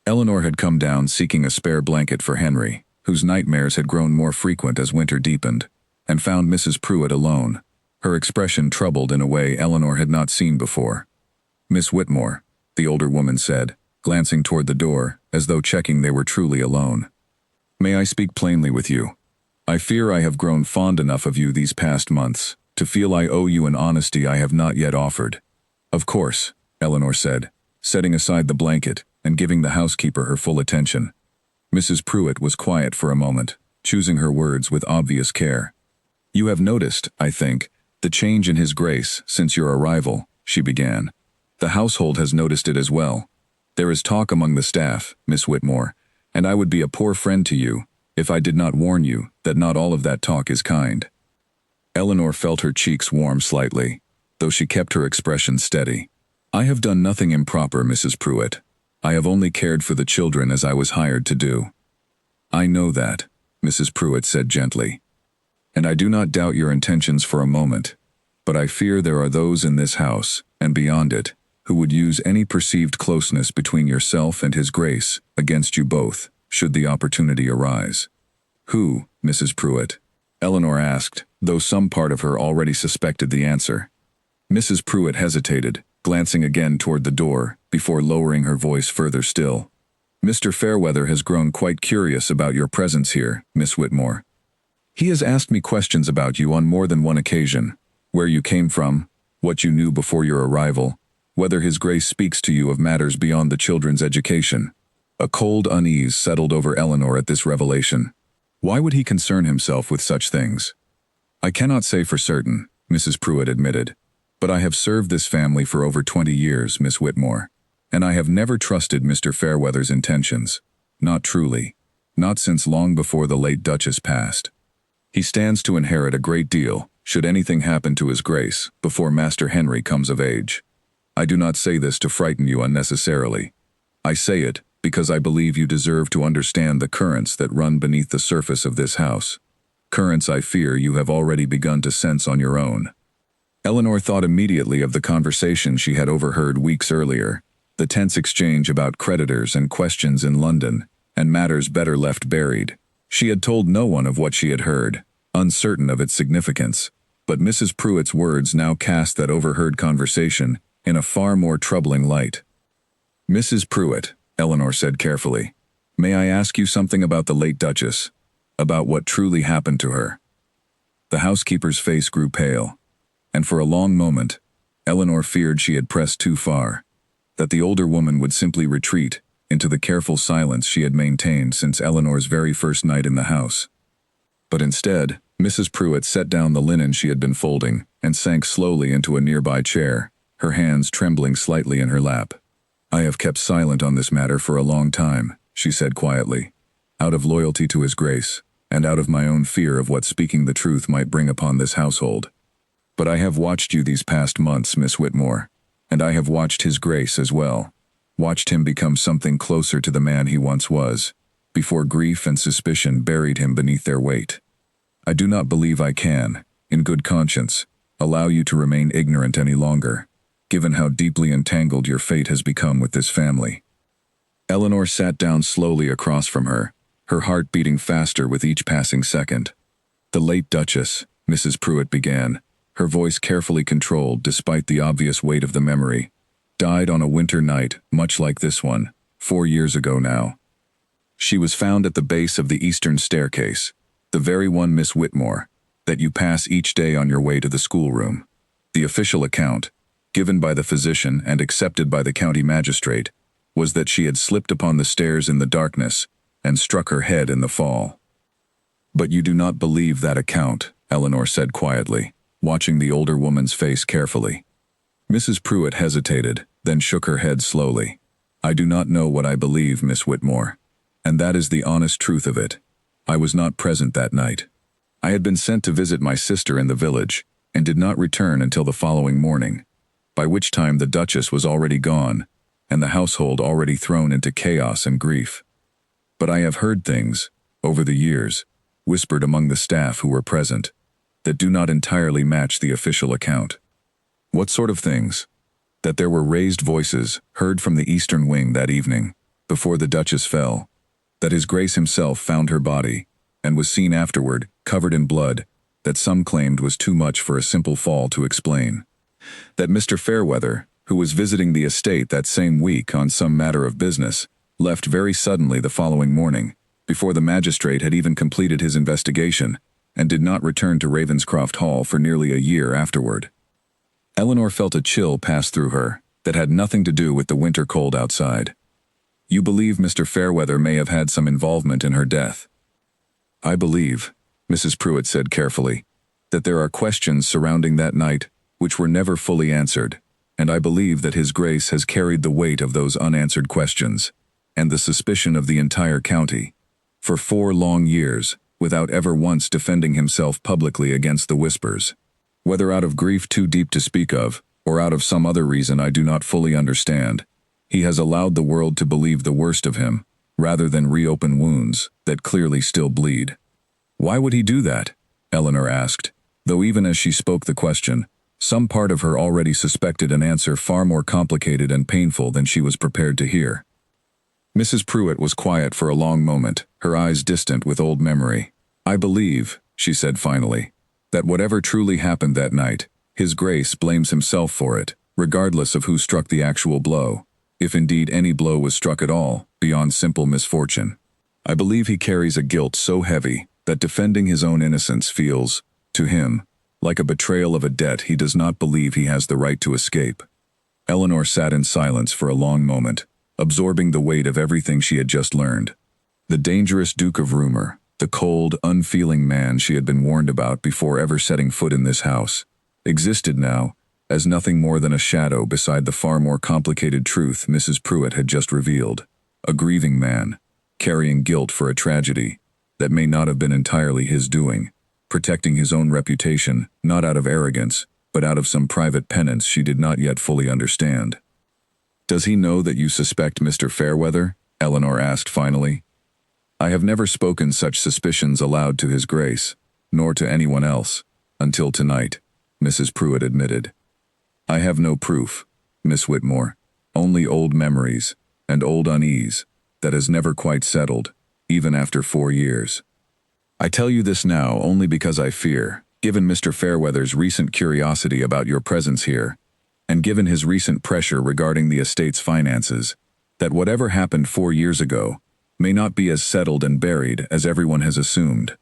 Eleanor had come down seeking a spare blanket for Henry, whose nightmares had grown more frequent as winter deepened, and found Mrs. Pruitt alone, her expression troubled in a way Eleanor had not seen before. "Miss Whitmore," the older woman said, glancing toward the door, as though checking they were truly alone. "May I speak plainly with you? I fear I have grown fond enough of you these past months to feel I owe you an honesty I have not yet offered." "Of course," Eleanor said, setting aside the blanket and giving the housekeeper her full attention. Mrs. Pruitt was quiet for a moment, choosing her words with obvious care. "You have noticed, I think, the change in His Grace since your arrival," she began. "The household has noticed it as well. There is talk among the staff, Miss Whitmore, and I would be a poor friend to you if I did not warn you that not all of that talk is kind." Eleanor felt her cheeks warm slightly, though she kept her expression steady. "I have done nothing improper, Mrs. Pruitt. I have only cared for the children as I was hired to do." "I know that," Mrs. Pruitt said gently, "and I do not doubt your intentions for a moment, but I fear there are those in this house, and beyond it, who would use any perceived closeness between yourself and His Grace against you both, should the opportunity arise." "Who, Mrs. Pruitt?" Eleanor asked, though some part of her already suspected the answer. Mrs. Pruitt hesitated, glancing again toward the door, before lowering her voice further still. "Mr. Fairweather has grown quite curious about your presence here, Miss Whitmore. He has asked me questions about you on more than one occasion, where you came from, what you knew before your arrival, whether His Grace speaks to you of matters beyond the children's education." A cold unease settled over Eleanor at this revelation. Why would he concern himself with such things? "I cannot say for certain," Mrs. Pruitt admitted, "but I have served this family for over 20 years, Miss Whitmore, and I have never trusted Mr. Fairweather's intentions. Not truly. Not since long before the late Duchess passed. He stands to inherit a great deal, should anything happen to His Grace, before Master Henry comes of age. I do not say this to frighten you unnecessarily. I say it because I believe you deserve to understand the currents that run beneath the surface of this house. Currents I fear you have already begun to sense on your own." Eleanor thought immediately of the conversation she had overheard weeks earlier, the tense exchange about creditors and questions in London, and matters better left buried. She had told no one of what she had heard, uncertain of its significance, but Mrs. Pruitt's words now cast that overheard conversation in a far more troubling light. "Mrs. Pruitt," Eleanor said carefully, "may I ask you something about the late Duchess? About what truly happened to her?" The housekeeper's face grew pale, and for a long moment, Eleanor feared she had pressed too far, that the older woman would simply retreat into the careful silence she had maintained since Eleanor's very first night in the house. But instead, Mrs. Pruitt set down the linen she had been folding and sank slowly into a nearby chair, her hands trembling slightly in her lap. "I have kept silent on this matter for a long time," she said quietly, "out of loyalty to His Grace, and out of my own fear of what speaking the truth might bring upon this household. But I have watched you these past months, Miss Whitmore, and I have watched His Grace as well, watched him become something closer to the man he once was, before grief and suspicion buried him beneath their weight. I do not believe I can, in good conscience, allow you to remain ignorant any longer, given how deeply entangled your fate has become with this family." Eleanor sat down slowly across from her, her heart beating faster with each passing second. "The late Duchess," Mrs. Pruitt began, her voice carefully controlled despite the obvious weight of the memory, "died on a winter night much like this one, 4 years ago now. She was found at the base of the eastern staircase, the very one, Miss Whitmore, that you pass each day on your way to the schoolroom. The official account, given by the physician and accepted by the county magistrate, was that she had slipped upon the stairs in the darkness and struck her head in the fall." "But you do not believe that account," Eleanor said quietly, watching the older woman's face carefully. Mrs. Pruitt hesitated, then shook her head slowly. "I do not know what I believe, Miss Whitmore, and that is the honest truth of it. I was not present that night. I had been sent to visit my sister in the village, and did not return until the following morning, by which time the Duchess was already gone, and the household already thrown into chaos and grief. But I have heard things, over the years, whispered among the staff who were present, that do not entirely match the official account." "What sort of things?" "That there were raised voices heard from the eastern wing that evening, before the Duchess fell, that His Grace himself found her body, and was seen afterward, covered in blood, that some claimed was too much for a simple fall to explain. That Mr. Fairweather, who was visiting the estate that same week on some matter of business, left very suddenly the following morning, before the magistrate had even completed his investigation, and did not return to Ravenscroft Hall for nearly a year afterward." Eleanor felt a chill pass through her that had nothing to do with the winter cold outside. "You believe Mr. Fairweather may have had some involvement in her death?" "I believe," Mrs. Pruitt said carefully, "that there are questions surrounding that night which were never fully answered, and I believe that His Grace has carried the weight of those unanswered questions, and the suspicion of the entire county, for 4 long years, without ever once defending himself publicly against the whispers. Whether out of grief too deep to speak of, or out of some other reason I do not fully understand, he has allowed the world to believe the worst of him, rather than reopen wounds that clearly still bleed." "Why would he do that?" Eleanor asked, though even as she spoke the question, some part of her already suspected an answer far more complicated and painful than she was prepared to hear. Mrs. Pruitt was quiet for a long moment, her eyes distant with old memory. "I believe," she said finally, "that whatever truly happened that night, His Grace blames himself for it, regardless of who struck the actual blow, if indeed any blow was struck at all, beyond simple misfortune. I believe he carries a guilt so heavy that defending his own innocence feels, to him, like a betrayal of a debt he does not believe he has the right to escape." Eleanor sat in silence for a long moment, absorbing the weight of everything she had just learned. The dangerous Duke of Rumor, the cold, unfeeling man she had been warned about before ever setting foot in this house, existed now as nothing more than a shadow beside the far more complicated truth Mrs. Pruitt had just revealed. A grieving man, carrying guilt for a tragedy that may not have been entirely his doing, protecting his own reputation, not out of arrogance, but out of some private penance she did not yet fully understand. "Does he know that you suspect Mr. Fairweather?" Eleanor asked finally. "I have never spoken such suspicions aloud to His Grace, nor to anyone else, until tonight," Mrs. Pruitt admitted. "I have no proof, Miss Whitmore, only old memories, and old unease, that has never quite settled, even after 4 years. I tell you this now only because I fear, given Mr. Fairweather's recent curiosity about your presence here, and given his recent pressure regarding the estate's finances, that whatever happened 4 years ago may not be as settled and buried as everyone has assumed."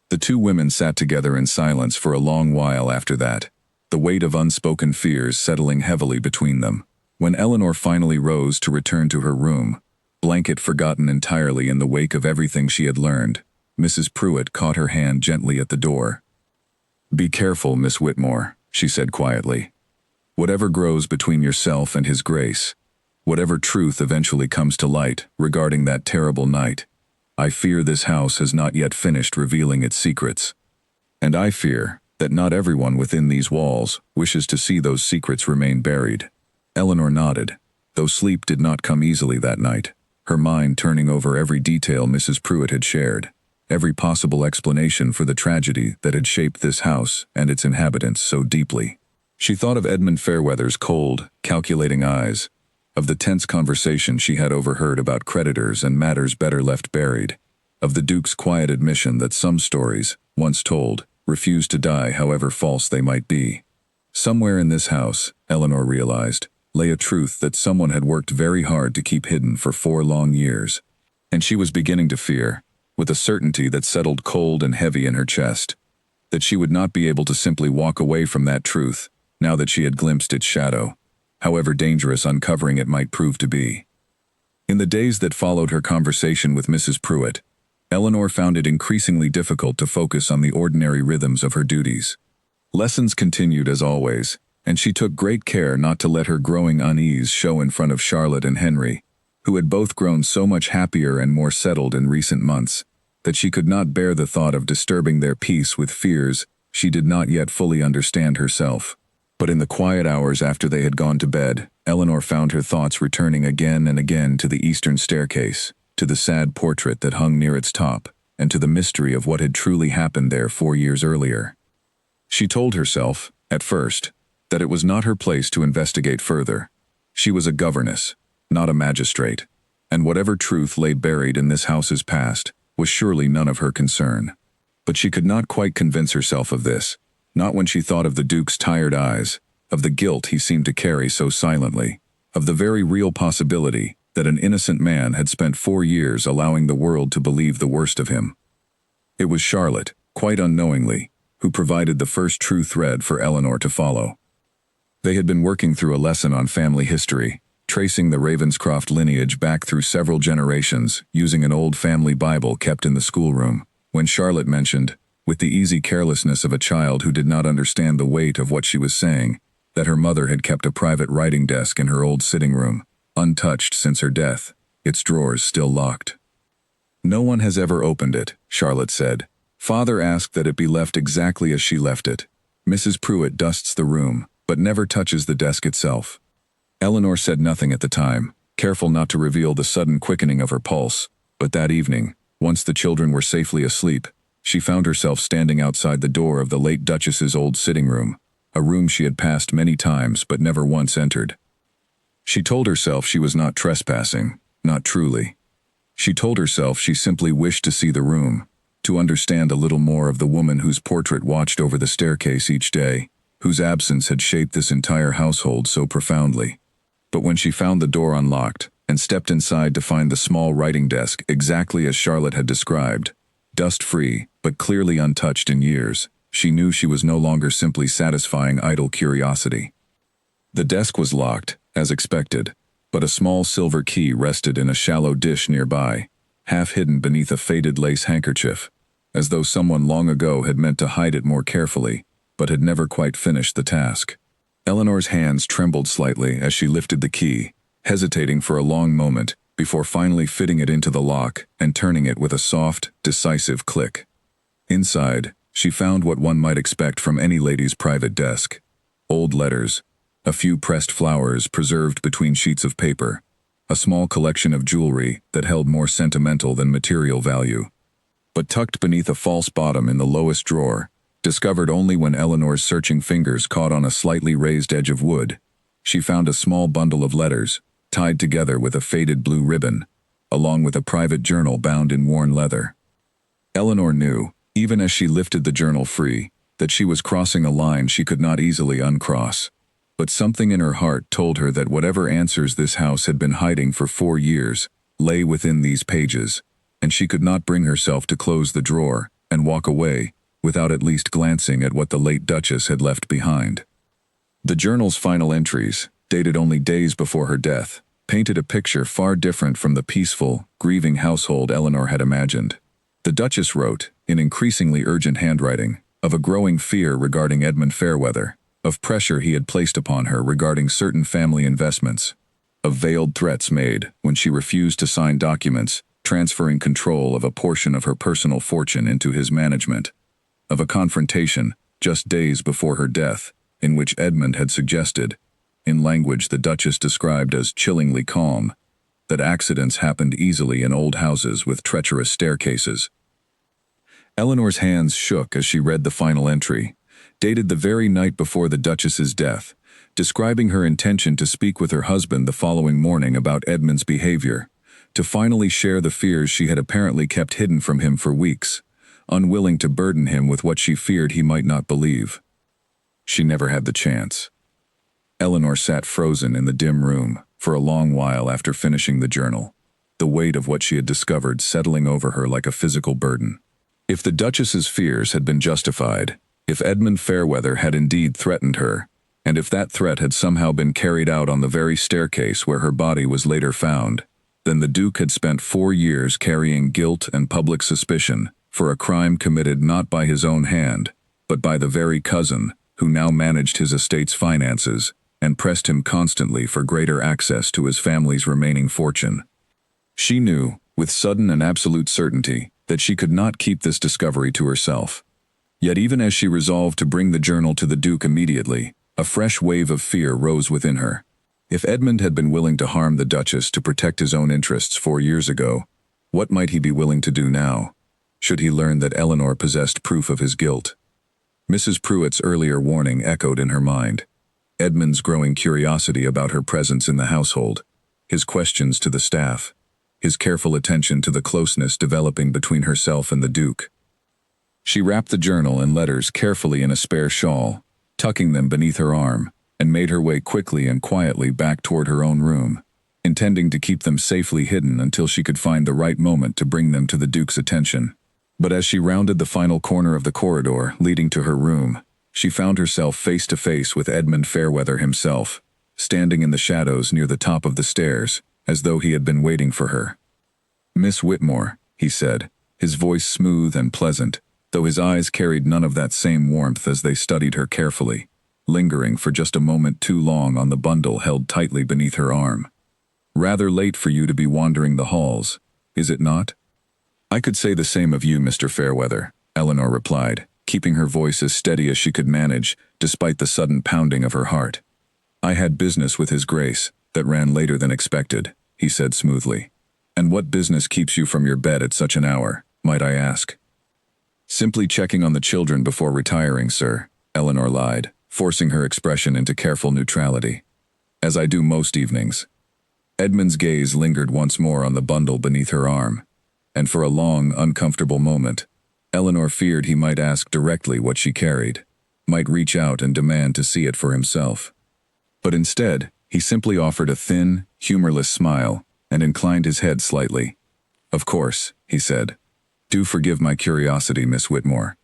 The two women sat together in silence for a long while after that, the weight of unspoken fears settling heavily between them. When Eleanor finally rose to return to her room, blanket forgotten entirely in the wake of everything she had learned, Mrs. Pruitt caught her hand gently at the door. "Be careful, Miss Whitmore," she said quietly. "Whatever grows between yourself and His grace, whatever truth eventually comes to light regarding that terrible night, I fear this house has not yet finished revealing its secrets. And I fear that not everyone within these walls wishes to see those secrets remain buried." Eleanor nodded, though sleep did not come easily that night, her mind turning over every detail Mrs. Pruitt had shared, every possible explanation for the tragedy that had shaped this house and its inhabitants so deeply. She thought of Edmund Fairweather's cold, calculating eyes, of the tense conversation she had overheard about creditors and matters better left buried, of the Duke's quiet admission that some stories, once told, refused to die however false they might be. Somewhere in this house, Eleanor realized, lay a truth that someone had worked very hard to keep hidden for 4 long years, and she was beginning to fear, with a certainty that settled cold and heavy in her chest, that she would not be able to simply walk away from that truth, now that she had glimpsed its shadow, however dangerous uncovering it might prove to be. In the days that followed her conversation with Mrs. Pruitt, Eleanor found it increasingly difficult to focus on the ordinary rhythms of her duties. Lessons continued as always, and she took great care not to let her growing unease show in front of Charlotte and Henry, who had both grown so much happier and more settled in recent months, that she could not bear the thought of disturbing their peace with fears she did not yet fully understand herself. But in the quiet hours after they had gone to bed, Eleanor found her thoughts returning again and again to the eastern staircase, to the sad portrait that hung near its top, and to the mystery of what had truly happened there 4 years earlier. She told herself, at first, that it was not her place to investigate further. She was a governess, not a magistrate, and whatever truth lay buried in this house's past was surely none of her concern. But she could not quite convince herself of this, not when she thought of the Duke's tired eyes, of the guilt he seemed to carry so silently, of the very real possibility that an innocent man had spent 4 years allowing the world to believe the worst of him. It was Charlotte, quite unknowingly, who provided the first true thread for Eleanor to follow. They had been working through a lesson on family history, tracing the Ravenscroft lineage back through several generations using an old family Bible kept in the schoolroom, when Charlotte mentioned, with the easy carelessness of a child who did not understand the weight of what she was saying, that her mother had kept a private writing desk in her old sitting room, untouched since her death, its drawers still locked. "No one has ever opened it," Charlotte said. "Father asked that it be left exactly as she left it. Mrs. Pruitt dusts the room, but never touches the desk itself." Eleanor said nothing at the time, careful not to reveal the sudden quickening of her pulse, but that evening, once the children were safely asleep, she found herself standing outside the door of the late Duchess's old sitting room, a room she had passed many times but never once entered. She told herself she was not trespassing, not truly. She told herself she simply wished to see the room, to understand a little more of the woman whose portrait watched over the staircase each day, whose absence had shaped this entire household so profoundly. But when she found the door unlocked and stepped inside to find the small writing desk exactly as Charlotte had described, dust-free but clearly untouched in years, she knew she was no longer simply satisfying idle curiosity. The desk was locked, as expected, but a small silver key rested in a shallow dish nearby, half hidden beneath a faded lace handkerchief, as though someone long ago had meant to hide it more carefully, but had never quite finished the task. Eleanor's hands trembled slightly as she lifted the key, hesitating for a long moment before finally fitting it into the lock and turning it with a soft, decisive click. Inside, she found what one might expect from any lady's private desk: old letters, a few pressed flowers preserved between sheets of paper, a small collection of jewelry that held more sentimental than material value. But tucked beneath a false bottom in the lowest drawer, discovered only when Eleanor's searching fingers caught on a slightly raised edge of wood, she found a small bundle of letters, tied together with a faded blue ribbon, along with a private journal bound in worn leather. Eleanor knew, even as she lifted the journal free, that she was crossing a line she could not easily uncross. But something in her heart told her that whatever answers this house had been hiding for 4 years lay within these pages, and she could not bring herself to close the drawer and walk away without at least glancing at what the late Duchess had left behind. The journal's final entries, dated only days before her death, painted a picture far different from the peaceful, grieving household Eleanor had imagined. The Duchess wrote, in increasingly urgent handwriting, of a growing fear regarding Edmund Fairweather, of pressure he had placed upon her regarding certain family investments, of veiled threats made when she refused to sign documents transferring control of a portion of her personal fortune into his management, of a confrontation, just days before her death, in which Edmund had suggested, in language the Duchess described as chillingly calm, that accidents happened easily in old houses with treacherous staircases. Eleanor's hands shook as she read the final entry, dated the very night before the Duchess's death, describing her intention to speak with her husband the following morning about Edmund's behavior, to finally share the fears she had apparently kept hidden from him for weeks, unwilling to burden him with what she feared he might not believe. She never had the chance. Eleanor sat frozen in the dim room for a long while after finishing the journal, the weight of what she had discovered settling over her like a physical burden. If the Duchess's fears had been justified, if Edmund Fairweather had indeed threatened her, and if that threat had somehow been carried out on the very staircase where her body was later found, then the Duke had spent 4 years carrying guilt and public suspicion for a crime committed not by his own hand, but by the very cousin who now managed his estate's finances and pressed him constantly for greater access to his family's remaining fortune. She knew, with sudden and absolute certainty, that she could not keep this discovery to herself. Yet even as she resolved to bring the journal to the Duke immediately, a fresh wave of fear rose within her. If Edmund had been willing to harm the Duchess to protect his own interests 4 years ago, what might he be willing to do now, should he learn that Eleanor possessed proof of his guilt? Mrs. Pruitt's earlier warning echoed in her mind. Edmund's growing curiosity about her presence in the household, his questions to the staff, his careful attention to the closeness developing between herself and the Duke. She wrapped the journal and letters carefully in a spare shawl, tucking them beneath her arm, and made her way quickly and quietly back toward her own room, intending to keep them safely hidden until she could find the right moment to bring them to the Duke's attention. But as she rounded the final corner of the corridor leading to her room, she found herself face to face with Edmund Fairweather himself, standing in the shadows near the top of the stairs, as though he had been waiting for her. "Miss Whitmore," he said, his voice smooth and pleasant, though his eyes carried none of that same warmth as they studied her carefully, lingering for just a moment too long on the bundle held tightly beneath her arm. "Rather late for you to be wandering the halls, is it not?" "I could say the same of you, Mr. Fairweather," Eleanor replied, keeping her voice as steady as she could manage, despite the sudden pounding of her heart. "I had business with His Grace that ran later than expected," he said smoothly. "And what business keeps you from your bed at such an hour, might I ask?" "Simply checking on the children before retiring, sir," Eleanor lied, forcing her expression into careful neutrality. "As I do most evenings." Edmund's gaze lingered once more on the bundle beneath her arm, and for a long, uncomfortable moment, Eleanor feared he might ask directly what she carried, might reach out and demand to see it for himself. But instead, he simply offered a thin, humorless smile and inclined his head slightly. "Of course," he said. "Do forgive my curiosity, Miss Whitmore.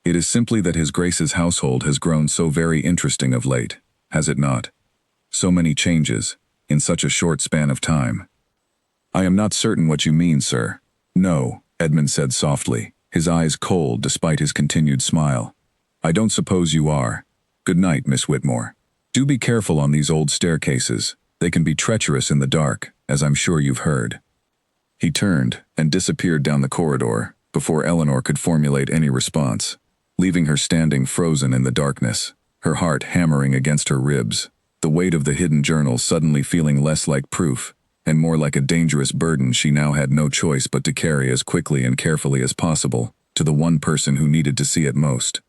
It is simply that His Grace's household has grown so very interesting of late, has it not? So many changes, in such a short span of time." "I am not certain what you mean, sir." "No," Edmund said softly, his eyes cold despite his continued smile. "I don't suppose you are. Good night, Miss Whitmore. Do be careful on these old staircases. They can be treacherous in the dark, as I'm sure you've heard." He turned and disappeared down the corridor before Eleanor could formulate any response, leaving her standing frozen in the darkness, her heart hammering against her ribs, the weight of the hidden journal suddenly feeling less like proof and more like a dangerous burden she now had no choice but to carry as quickly and carefully as possible to the one person who needed to see it most.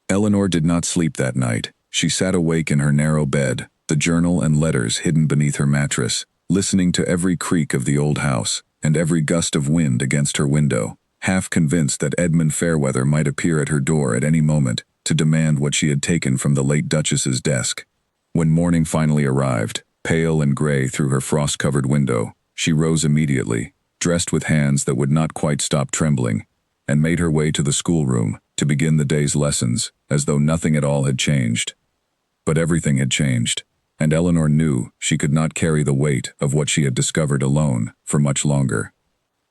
Eleanor did not sleep that night. She sat awake in her narrow bed, the journal and letters hidden beneath her mattress, listening to every creak of the old house and every gust of wind against her window, half convinced that Edmund Fairweather might appear at her door at any moment to demand what she had taken from the late Duchess's desk. When morning finally arrived, pale and gray through her frost-covered window, she rose immediately, dressed with hands that would not quite stop trembling, and made her way to the schoolroom to begin the day's lessons, as though nothing at all had changed. But everything had changed, and Eleanor knew she could not carry the weight of what she had discovered alone for much longer.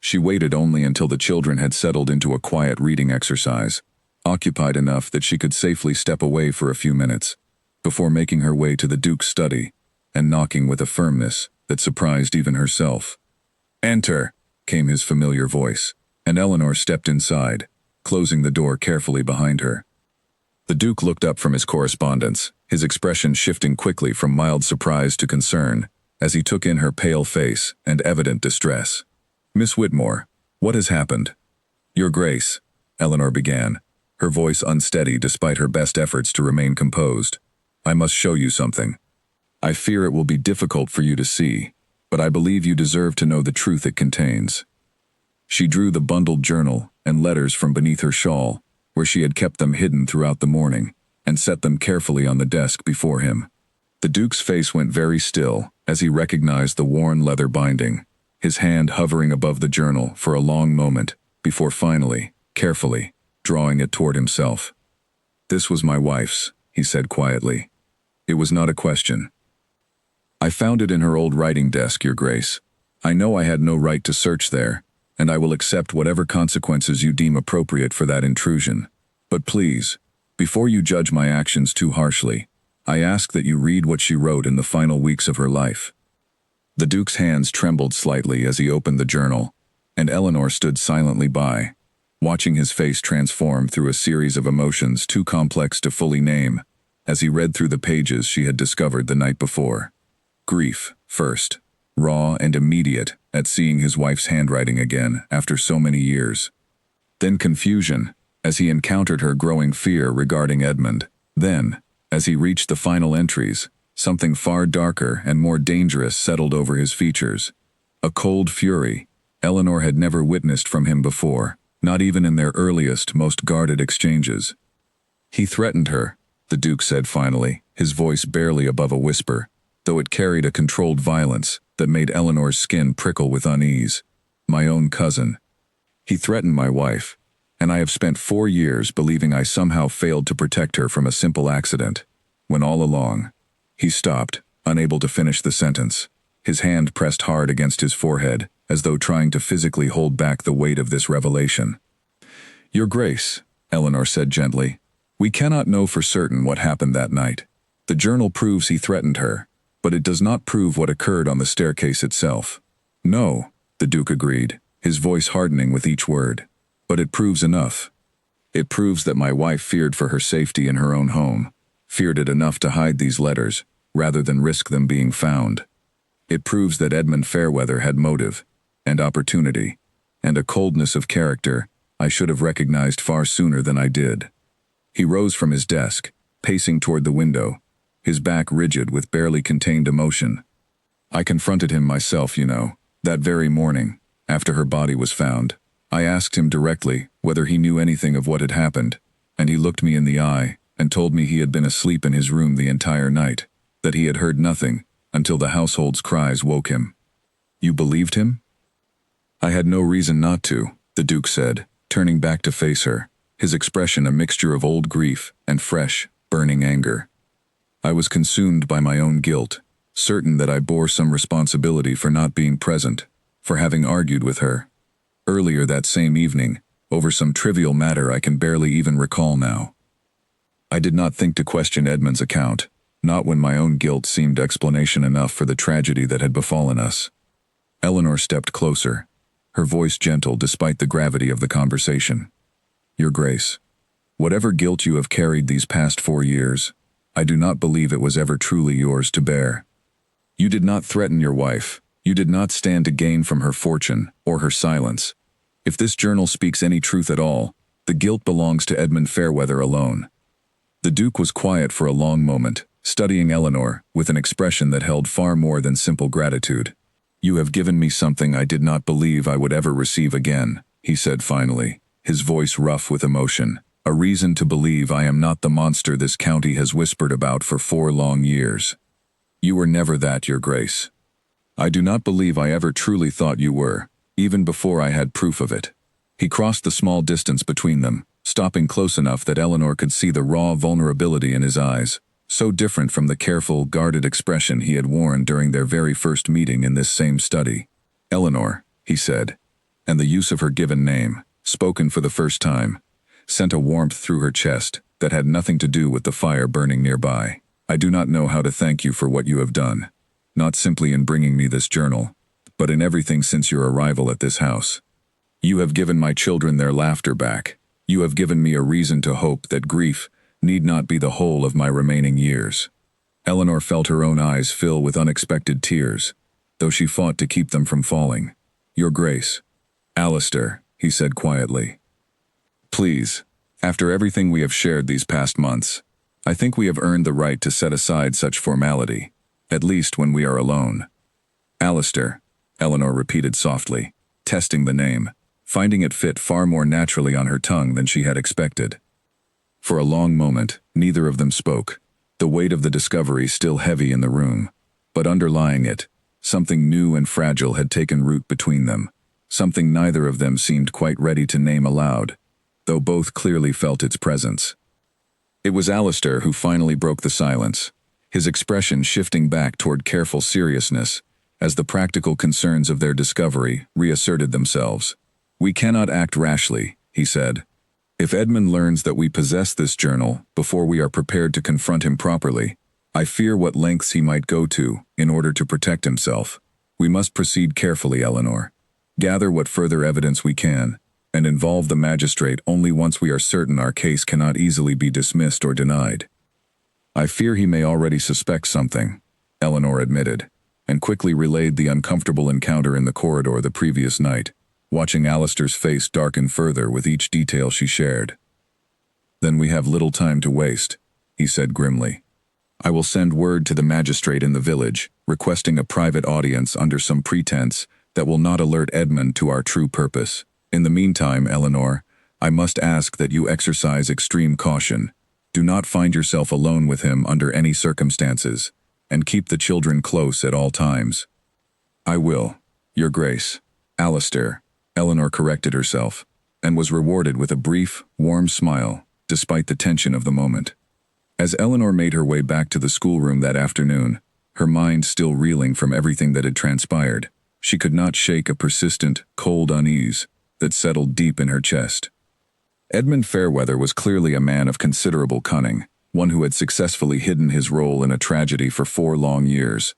She waited only until the children had settled into a quiet reading exercise, occupied enough that she could safely step away for a few minutes, before making her way to the Duke's study and knocking with a firmness that surprised even herself. "Enter," came his familiar voice, and Eleanor stepped inside, closing the door carefully behind her. The Duke looked up from his correspondence, his expression shifting quickly from mild surprise to concern, as he took in her pale face and evident distress. "Miss Whitmore, what has happened?" "Your Grace," Eleanor began, her voice unsteady despite her best efforts to remain composed. "I must show you something. I fear it will be difficult for you to see, but I believe you deserve to know the truth it contains." She drew the bundled journal and letters from beneath her shawl, where she had kept them hidden throughout the morning, and set them carefully on the desk before him. The Duke's face went very still as he recognized the worn leather binding, his hand hovering above the journal for a long moment before finally, carefully, drawing it toward himself. "This was my wife's," he said quietly. "It was not a question. I found it in her old writing desk, Your Grace. I know I had no right to search there, and I will accept whatever consequences you deem appropriate for that intrusion. But please, before you judge my actions too harshly, I ask that you read what she wrote in the final weeks of her life." The Duke's hands trembled slightly as he opened the journal, and Eleanor stood silently by, watching his face transform through a series of emotions too complex to fully name, as he read through the pages she had discovered the night before. Grief, first, raw and immediate at seeing his wife's handwriting again after so many years. Then confusion, as he encountered her growing fear regarding Edmund. Then, as he reached the final entries, something far darker and more dangerous settled over his features. A cold fury Eleanor had never witnessed from him before, not even in their earliest, most guarded exchanges. "He threatened her," the Duke said finally, his voice barely above a whisper, though it carried a controlled violence that made Eleanor's skin prickle with unease. "My own cousin. He threatened my wife, and I have spent 4 years believing I somehow failed to protect her from a simple accident, when all along—" He stopped, unable to finish the sentence, his hand pressed hard against his forehead, as though trying to physically hold back the weight of this revelation. "Your Grace," Eleanor said gently, "we cannot know for certain what happened that night. The journal proves he threatened her, but it does not prove what occurred on the staircase itself." "No," the Duke agreed, his voice hardening with each word. "But it proves enough. It proves that my wife feared for her safety in her own home, feared it enough to hide these letters, rather than risk them being found. It proves that Edmund Fairweather had motive, and opportunity, and a coldness of character I should have recognized far sooner than I did." He rose from his desk, pacing toward the window, his back rigid with barely contained emotion. "I confronted him myself, you know, that very morning, after her body was found. I asked him directly whether he knew anything of what had happened, and he looked me in the eye and told me he had been asleep in his room the entire night, that he had heard nothing until the household's cries woke him." "You believed him?" "I had no reason not to," the Duke said, turning back to face her, his expression a mixture of old grief and fresh, burning anger. "I was consumed by my own guilt, certain that I bore some responsibility for not being present, for having argued with her. Earlier that same evening, over some trivial matter I can barely even recall now. I did not think to question Edmund's account, not when my own guilt seemed explanation enough for the tragedy that had befallen us." Eleanor stepped closer, her voice gentle despite the gravity of the conversation. "Your Grace, whatever guilt you have carried these past 4 years, I do not believe it was ever truly yours to bear. You did not threaten your wife, you did not stand to gain from her fortune or her silence. If this journal speaks any truth at all, the guilt belongs to Edmund Fairweather alone." The Duke was quiet for a long moment, studying Eleanor with an expression that held far more than simple gratitude. "You have given me something I did not believe I would ever receive again," he said finally, his voice rough with emotion. "A reason to believe I am not the monster this county has whispered about for 4 long years. You were never that, Your Grace. I do not believe I ever truly thought you were, even before I had proof of it." He crossed the small distance between them, stopping close enough that Eleanor could see the raw vulnerability in his eyes, so different from the careful, guarded expression he had worn during their very first meeting in this same study. "Eleanor," he said, and the use of her given name, spoken for the first time, sent a warmth through her chest that had nothing to do with the fire burning nearby. "I do not know how to thank you for what you have done, not simply in bringing me this journal, but in everything since your arrival at this house. You have given my children their laughter back. You have given me a reason to hope that grief need not be the whole of my remaining years." Eleanor felt her own eyes fill with unexpected tears, though she fought to keep them from falling. "Your Grace." "Alistair," he said quietly. "Please, after everything we have shared these past months, I think we have earned the right to set aside such formality, at least when we are alone." "Alistair," Eleanor repeated softly, testing the name, finding it fit far more naturally on her tongue than she had expected. For a long moment, neither of them spoke, the weight of the discovery still heavy in the room. But underlying it, something new and fragile had taken root between them, something neither of them seemed quite ready to name aloud, though both clearly felt its presence. It was Alistair who finally broke the silence, his expression shifting back toward careful seriousness as the practical concerns of their discovery reasserted themselves. "We cannot act rashly," he said. "If Edmund learns that we possess this journal before we are prepared to confront him properly, I fear what lengths he might go to in order to protect himself. We must proceed carefully, Eleanor. Gather what further evidence we can, and involve the magistrate only once we are certain our case cannot easily be dismissed or denied." "I fear he may already suspect something," Eleanor admitted, and quickly relayed the uncomfortable encounter in the corridor the previous night, watching Alistair's face darken further with each detail she shared. "Then we have little time to waste," he said grimly. "I will send word to the magistrate in the village, requesting a private audience under some pretense that will not alert Edmund to our true purpose. In the meantime, Eleanor, I must ask that you exercise extreme caution. Do not find yourself alone with him under any circumstances, and keep the children close at all times." "I will, Your Grace." "Alistair," Eleanor corrected herself, and was rewarded with a brief, warm smile, despite the tension of the moment. As Eleanor made her way back to the schoolroom that afternoon, her mind still reeling from everything that had transpired, she could not shake a persistent, cold unease that settled deep in her chest. Edmund Fairweather was clearly a man of considerable cunning, one who had successfully hidden his role in a tragedy for 4 long years.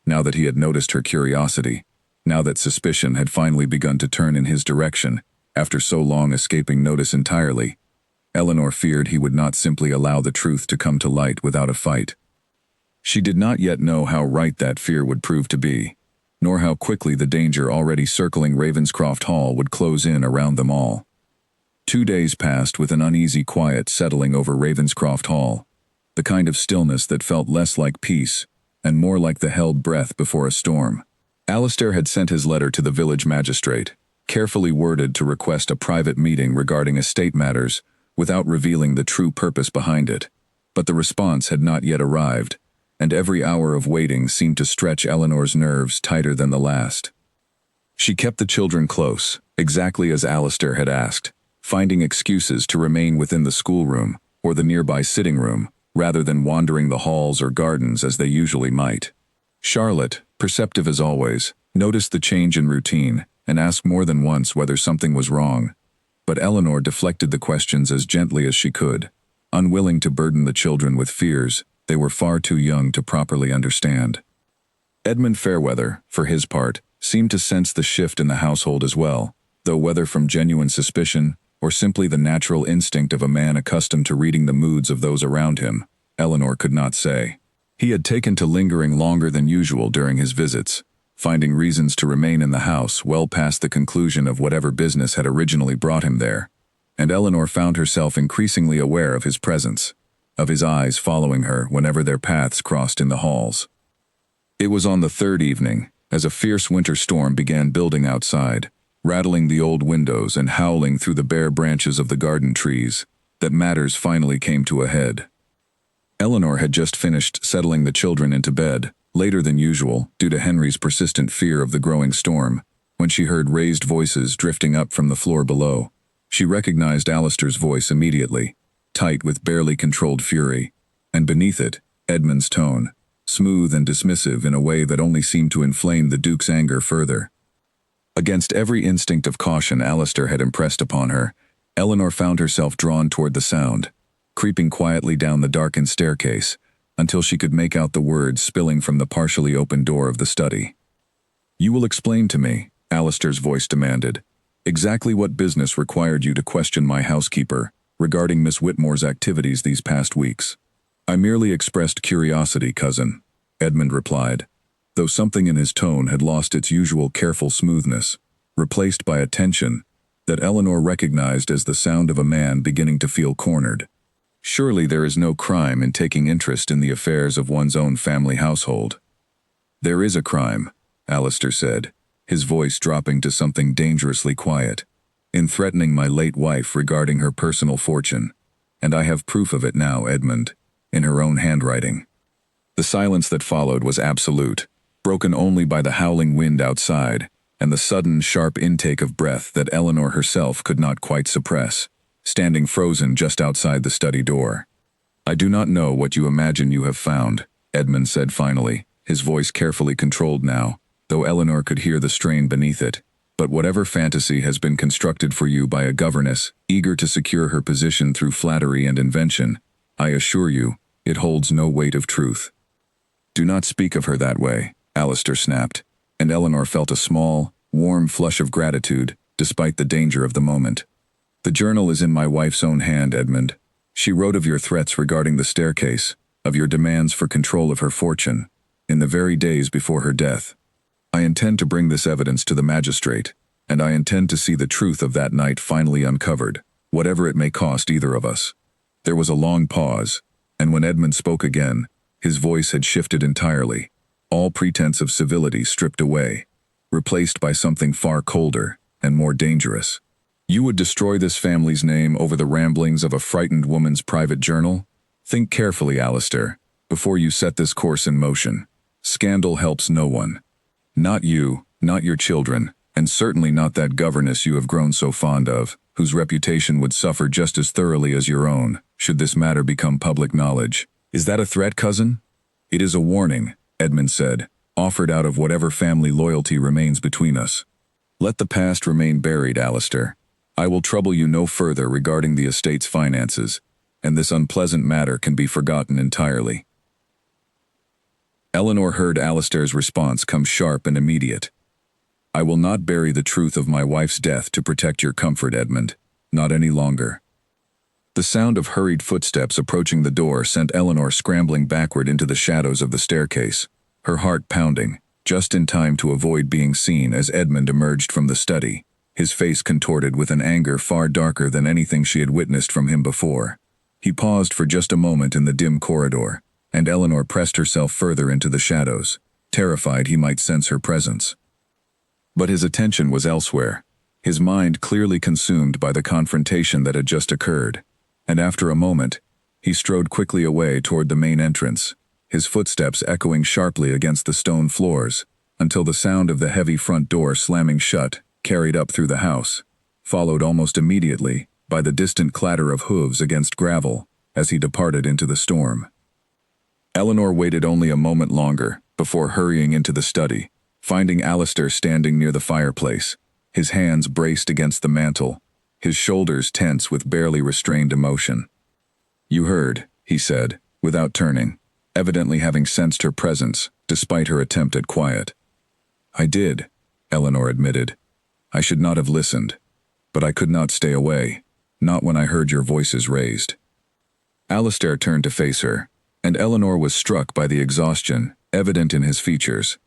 Now that he had noticed her curiosity, now that suspicion had finally begun to turn in his direction, after so long escaping notice entirely, Eleanor feared he would not simply allow the truth to come to light without a fight. She did not yet know how right that fear would prove to be, nor how quickly the danger already circling Ravenscroft Hall would close in around them all. 2 days passed with an uneasy quiet settling over Ravenscroft Hall, the kind of stillness that felt less like peace and more like the held breath before a storm. Alistair had sent his letter to the village magistrate, carefully worded to request a private meeting regarding estate matters without revealing the true purpose behind it, but the response had not yet arrived, and every hour of waiting seemed to stretch Eleanor's nerves tighter than the last. She kept the children close, exactly as Alistair had asked, finding excuses to remain within the schoolroom or the nearby sitting room, rather than wandering the halls or gardens as they usually might. Charlotte, perceptive as always, noticed the change in routine and asked more than once whether something was wrong, but Eleanor deflected the questions as gently as she could, unwilling to burden the children with fears they were far too young to properly understand. Edmund Fairweather, for his part, seemed to sense the shift in the household as well, though whether from genuine suspicion or simply the natural instinct of a man accustomed to reading the moods of those around him, Eleanor could not say. He had taken to lingering longer than usual during his visits, finding reasons to remain in the house well past the conclusion of whatever business had originally brought him there, and Eleanor found herself increasingly aware of his presence, of his eyes following her whenever their paths crossed in the halls. It was on the 3rd evening, as a fierce winter storm began building outside, rattling the old windows and howling through the bare branches of the garden trees, that matters finally came to a head. Eleanor had just finished settling the children into bed, later than usual due to Henry's persistent fear of the growing storm, when she heard raised voices drifting up from the floor below. She recognized Alistair's voice immediately, tight with barely controlled fury, and beneath it, Edmund's tone, smooth and dismissive in a way that only seemed to inflame the Duke's anger further. Against every instinct of caution Alistair had impressed upon her, Eleanor found herself drawn toward the sound, creeping quietly down the darkened staircase, until she could make out the words spilling from the partially open door of the study. "You will explain to me," Alistair's voice demanded, "exactly what business required you to question my housekeeper regarding Miss Whitmore's activities these past weeks." "I merely expressed curiosity, cousin," Edmund replied, though something in his tone had lost its usual careful smoothness, replaced by a tension that Eleanor recognized as the sound of a man beginning to feel cornered. "Surely there is no crime in taking interest in the affairs of one's own family household." "There is a crime," Alistair said, his voice dropping to something dangerously quiet, "in threatening my late wife regarding her personal fortune. And I have proof of it now, Edmund, in her own handwriting." The silence that followed was absolute, broken only by the howling wind outside and the sudden, sharp intake of breath that Eleanor herself could not quite suppress, standing frozen just outside the study door. "I do not know what you imagine you have found," Edmund said finally, his voice carefully controlled now, though Eleanor could hear the strain beneath it. "But whatever fantasy has been constructed for you by a governess eager to secure her position through flattery and invention, I assure you, it holds no weight of truth." "Do not speak of her that way," Alistair snapped, and Eleanor felt a small, warm flush of gratitude, despite the danger of the moment. "The journal is in my wife's own hand, Edmund. She wrote of your threats regarding the staircase, of your demands for control of her fortune, in the very days before her death. I intend to bring this evidence to the magistrate, and I intend to see the truth of that night finally uncovered, whatever it may cost either of us." There was a long pause, and when Edmund spoke again, his voice had shifted entirely, all pretense of civility stripped away, replaced by something far colder and more dangerous. "You would destroy this family's name over the ramblings of a frightened woman's private journal? Think carefully, Alistair, before you set this course in motion. Scandal helps no one. Not you, not your children, and certainly not that governess you have grown so fond of, whose reputation would suffer just as thoroughly as your own, should this matter become public knowledge. Is that a threat, cousin?" "It is a warning," Edmund said, "offered out of whatever family loyalty remains between us. Let the past remain buried, Alistair. I will trouble you no further regarding the estate's finances, and this unpleasant matter can be forgotten entirely." Eleanor heard Alistair's response come sharp and immediate. "I will not bury the truth of my wife's death to protect your comfort, Edmund. Not any longer." The sound of hurried footsteps approaching the door sent Eleanor scrambling backward into the shadows of the staircase, her heart pounding, just in time to avoid being seen as Edmund emerged from the study, his face contorted with an anger far darker than anything she had witnessed from him before. He paused for just a moment in the dim corridor, and Eleanor pressed herself further into the shadows, terrified he might sense her presence. But his attention was elsewhere, his mind clearly consumed by the confrontation that had just occurred, and after a moment, he strode quickly away toward the main entrance, his footsteps echoing sharply against the stone floors, until the sound of the heavy front door slamming shut carried up through the house, followed almost immediately by the distant clatter of hooves against gravel as he departed into the storm. Eleanor waited only a moment longer before hurrying into the study, finding Alistair standing near the fireplace, his hands braced against the mantel, his shoulders tense with barely restrained emotion. "You heard," he said, without turning, evidently having sensed her presence despite her attempt at quiet. "I did," Eleanor admitted. "I should not have listened, but I could not stay away, not when I heard your voices raised." Alistair turned to face her, and Eleanor was struck by the exhaustion evident in his features,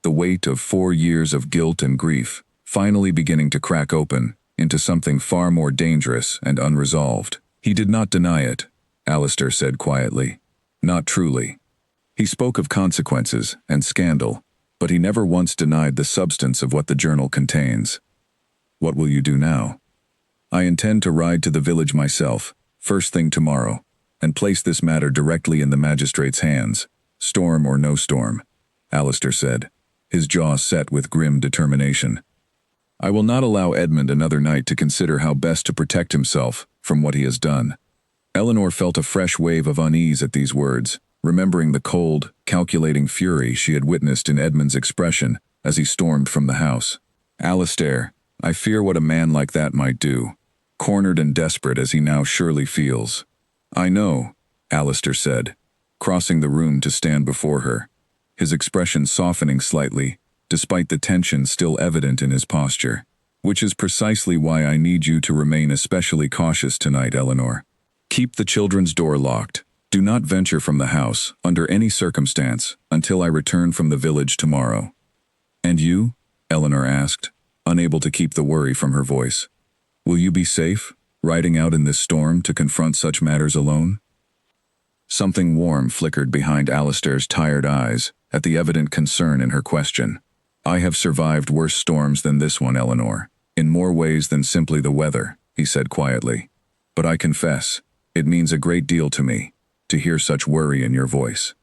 the weight of 4 years of guilt and grief finally beginning to crack open into something far more dangerous and unresolved. "He did not deny it," Alistair said quietly. "Not truly. He spoke of consequences and scandal, but he never once denied the substance of what the journal contains. What will you do now?" "I intend to ride to the village myself, first thing tomorrow, and place this matter directly in the magistrate's hands, storm or no storm," Alistair said, his jaw set with grim determination. "I will not allow Edmund another night to consider how best to protect himself from what he has done." Eleanor felt a fresh wave of unease at these words, remembering the cold, calculating fury she had witnessed in Edmund's expression as he stormed from the house. "Alistair, I fear what a man like that might do, cornered and desperate as he now surely feels." "I know," Alistair said, crossing the room to stand before her, his expression softening slightly, despite the tension still evident in his posture. "Which is precisely why I need you to remain especially cautious tonight, Eleanor. Keep the children's door locked. Do not venture from the house, under any circumstance, until I return from the village tomorrow." "And you?" Eleanor asked, unable to keep the worry from her voice. "Will you be safe, riding out in this storm to confront such matters alone?" Something warm flickered behind Alistair's tired eyes at the evident concern in her question. "I have survived worse storms than this one, Eleanor, in more ways than simply the weather," he said quietly. "But I confess, it means a great deal to me, to hear such worry in your voice."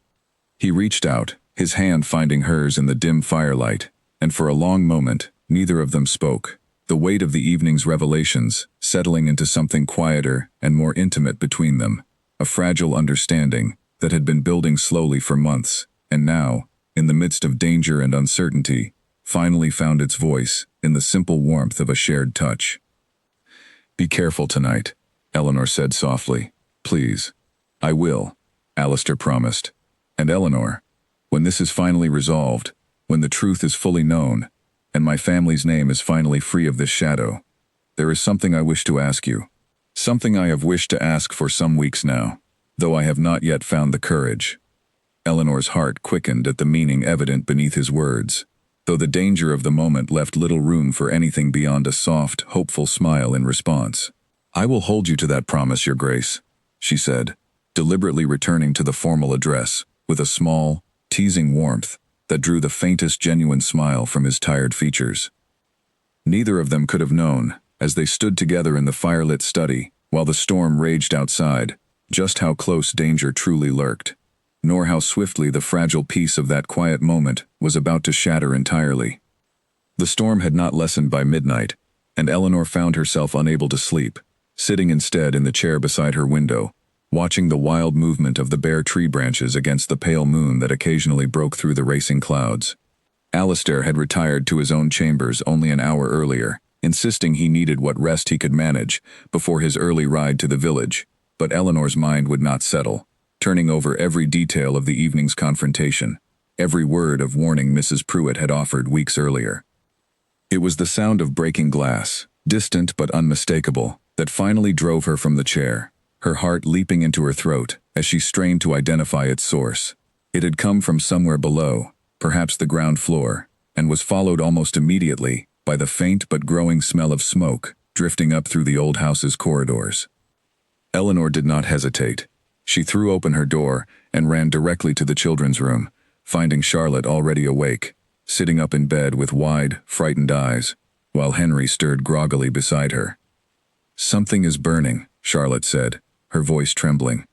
He reached out, his hand finding hers in the dim firelight, and for a long moment, neither of them spoke, the weight of the evening's revelations settling into something quieter and more intimate between them, a fragile understanding that had been building slowly for months, and now, in the midst of danger and uncertainty, finally found its voice in the simple warmth of a shared touch. "Be careful tonight," Eleanor said softly. "Please." "I will," Alistair promised. "And Eleanor, when this is finally resolved, when the truth is fully known, and my family's name is finally free of this shadow, there is something I wish to ask you. Something I have wished to ask for some weeks now, though I have not yet found the courage." Eleanor's heart quickened at the meaning evident beneath his words, though the danger of the moment left little room for anything beyond a soft, hopeful smile in response. "I will hold you to that promise, Your Grace," she said, deliberately returning to the formal address, with a small, teasing warmth that drew the faintest genuine smile from his tired features. Neither of them could have known, as they stood together in the firelit study, while the storm raged outside, just how close danger truly lurked, nor how swiftly the fragile peace of that quiet moment was about to shatter entirely. The storm had not lessened by midnight, and Eleanor found herself unable to sleep, sitting instead in the chair beside her window, watching the wild movement of the bare tree branches against the pale moon that occasionally broke through the racing clouds. Alistair had retired to his own chambers only an hour earlier, insisting he needed what rest he could manage before his early ride to the village, but Eleanor's mind would not settle, turning over every detail of the evening's confrontation, every word of warning Mrs. Pruitt had offered weeks earlier. It was the sound of breaking glass, distant but unmistakable, that finally drove her from the chair, her heart leaping into her throat as she strained to identify its source. It had come from somewhere below, perhaps the ground floor, and was followed almost immediately by the faint but growing smell of smoke drifting up through the old house's corridors. Eleanor did not hesitate. She threw open her door and ran directly to the children's room, finding Charlotte already awake, sitting up in bed with wide, frightened eyes, while Henry stirred groggily beside her. "Something is burning," Charlotte said, her voice trembling.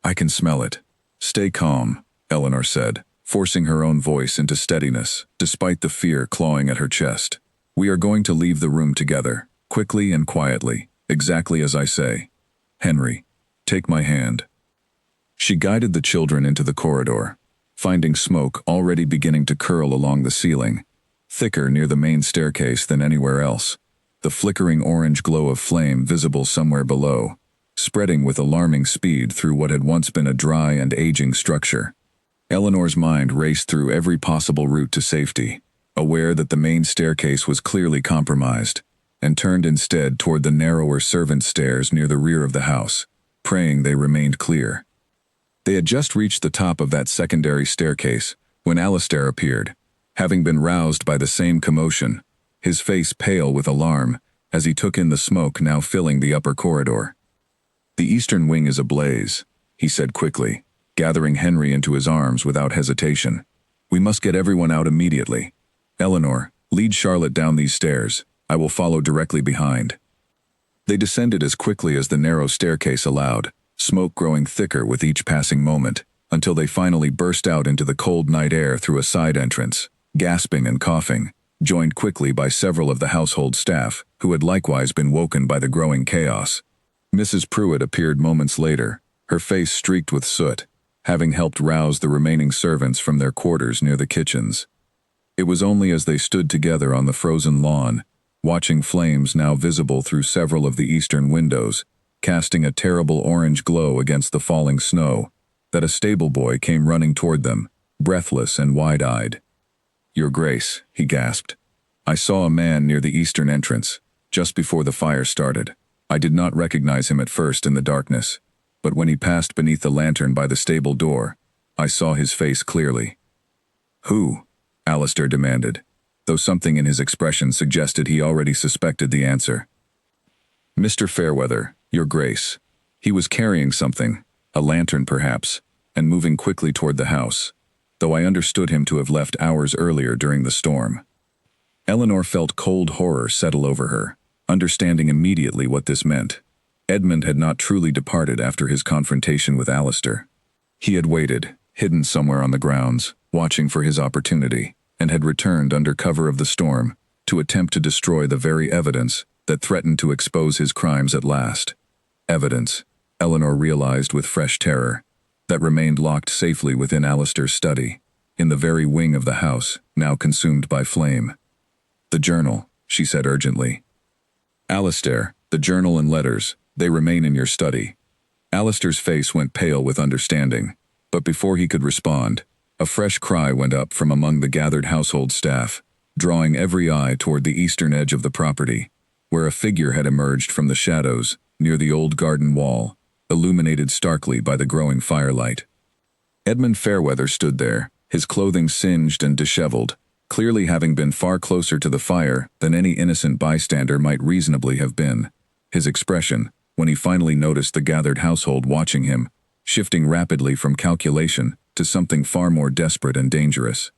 "I can smell it." "Stay calm," Eleanor said, forcing her own voice into steadiness, despite the fear clawing at her chest. "We are going to leave the room together, quickly and quietly, exactly as I say. Henry, take my hand." She guided the children into the corridor, finding smoke already beginning to curl along the ceiling, thicker near the main staircase than anywhere else, the flickering orange glow of flame visible somewhere below, spreading with alarming speed through what had once been a dry and aging structure. Eleanor's mind raced through every possible route to safety, aware that the main staircase was clearly compromised, and turned instead toward the narrower servants' stairs near the rear of the house, praying they remained clear. They had just reached the top of that secondary staircase when Alistair appeared, having been roused by the same commotion, his face pale with alarm as he took in the smoke now filling the upper corridor. "The eastern wing is ablaze," he said quickly, gathering Henry into his arms without hesitation. "We must get everyone out immediately. Eleanor, lead Charlotte down these stairs. I will follow directly behind." They descended as quickly as the narrow staircase allowed, smoke growing thicker with each passing moment, until they finally burst out into the cold night air through a side entrance, gasping and coughing, joined quickly by several of the household staff, who had likewise been woken by the growing chaos. Mrs. Pruitt appeared moments later, her face streaked with soot, having helped rouse the remaining servants from their quarters near the kitchens. It was only as they stood together on the frozen lawn, watching flames now visible through several of the eastern windows, casting a terrible orange glow against the falling snow, that a stable boy came running toward them, breathless and wide-eyed. "Your Grace," he gasped. "I saw a man near the eastern entrance, just before the fire started. I did not recognize him at first in the darkness, but when he passed beneath the lantern by the stable door, I saw his face clearly." "Who?" Alistair demanded, though something in his expression suggested he already suspected the answer. "Mr. Fairweather, Your Grace. He was carrying something, a lantern perhaps, and moving quickly toward the house, though I understood him to have left hours earlier during the storm." Eleanor felt cold horror settle over her, understanding immediately what this meant. Edmund had not truly departed after his confrontation with Alistair. He had waited, hidden somewhere on the grounds, watching for his opportunity, and had returned under cover of the storm to attempt to destroy the very evidence that threatened to expose his crimes at last. Evidence, Eleanor realized with fresh terror, that remained locked safely within Alistair's study, in the very wing of the house, now consumed by flame. "The journal," she said urgently. "Alistair, the journal and letters, they remain in your study." Alistair's face went pale with understanding, but before he could respond, a fresh cry went up from among the gathered household staff, drawing every eye toward the eastern edge of the property, where a figure had emerged from the shadows near the old garden wall, illuminated starkly by the growing firelight. Edmund Fairweather stood there, his clothing singed and disheveled, clearly having been far closer to the fire than any innocent bystander might reasonably have been. His expression, when he finally noticed the gathered household watching him, shifting rapidly from calculation to something far more desperate and dangerous.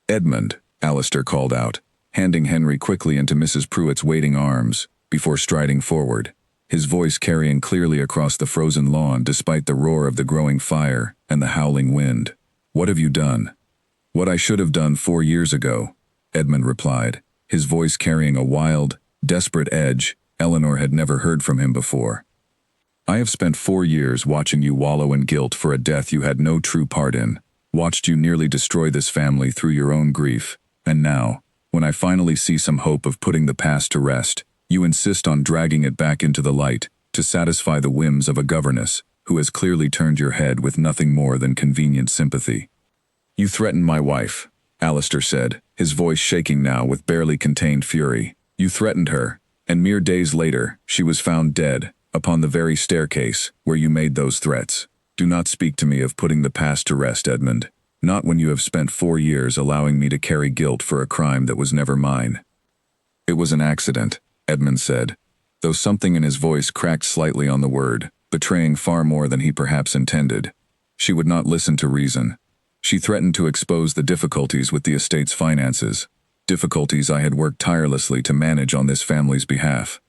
"Edmund," Alistair called out, handing Henry quickly into Mrs. Pruitt's waiting arms, before striding forward, his voice carrying clearly across the frozen lawn despite the roar of the growing fire and the howling wind. "What have you done?" "What I should have done 4 years ago," Edmund replied, his voice carrying a wild, desperate edge Eleanor had never heard from him before. "I have spent 4 years watching you wallow in guilt for a death you had no true part in, watched you nearly destroy this family through your own grief, and now, when I finally see some hope of putting the past to rest, you insist on dragging it back into the light to satisfy the whims of a governess who has clearly turned your head with nothing more than convenient sympathy." "You threatened my wife," Alistair said, his voice shaking now with barely contained fury. "You threatened her, and mere days later, she was found dead, upon the very staircase where you made those threats. Do not speak to me of putting the past to rest, Edmund, not when you have spent 4 years allowing me to carry guilt for a crime that was never mine." "It was an accident," Edmund said, though something in his voice cracked slightly on the word, betraying far more than he perhaps intended. She would not listen to reason. She threatened to expose the difficulties with the estate's finances, difficulties I had worked tirelessly to manage on this family's behalf.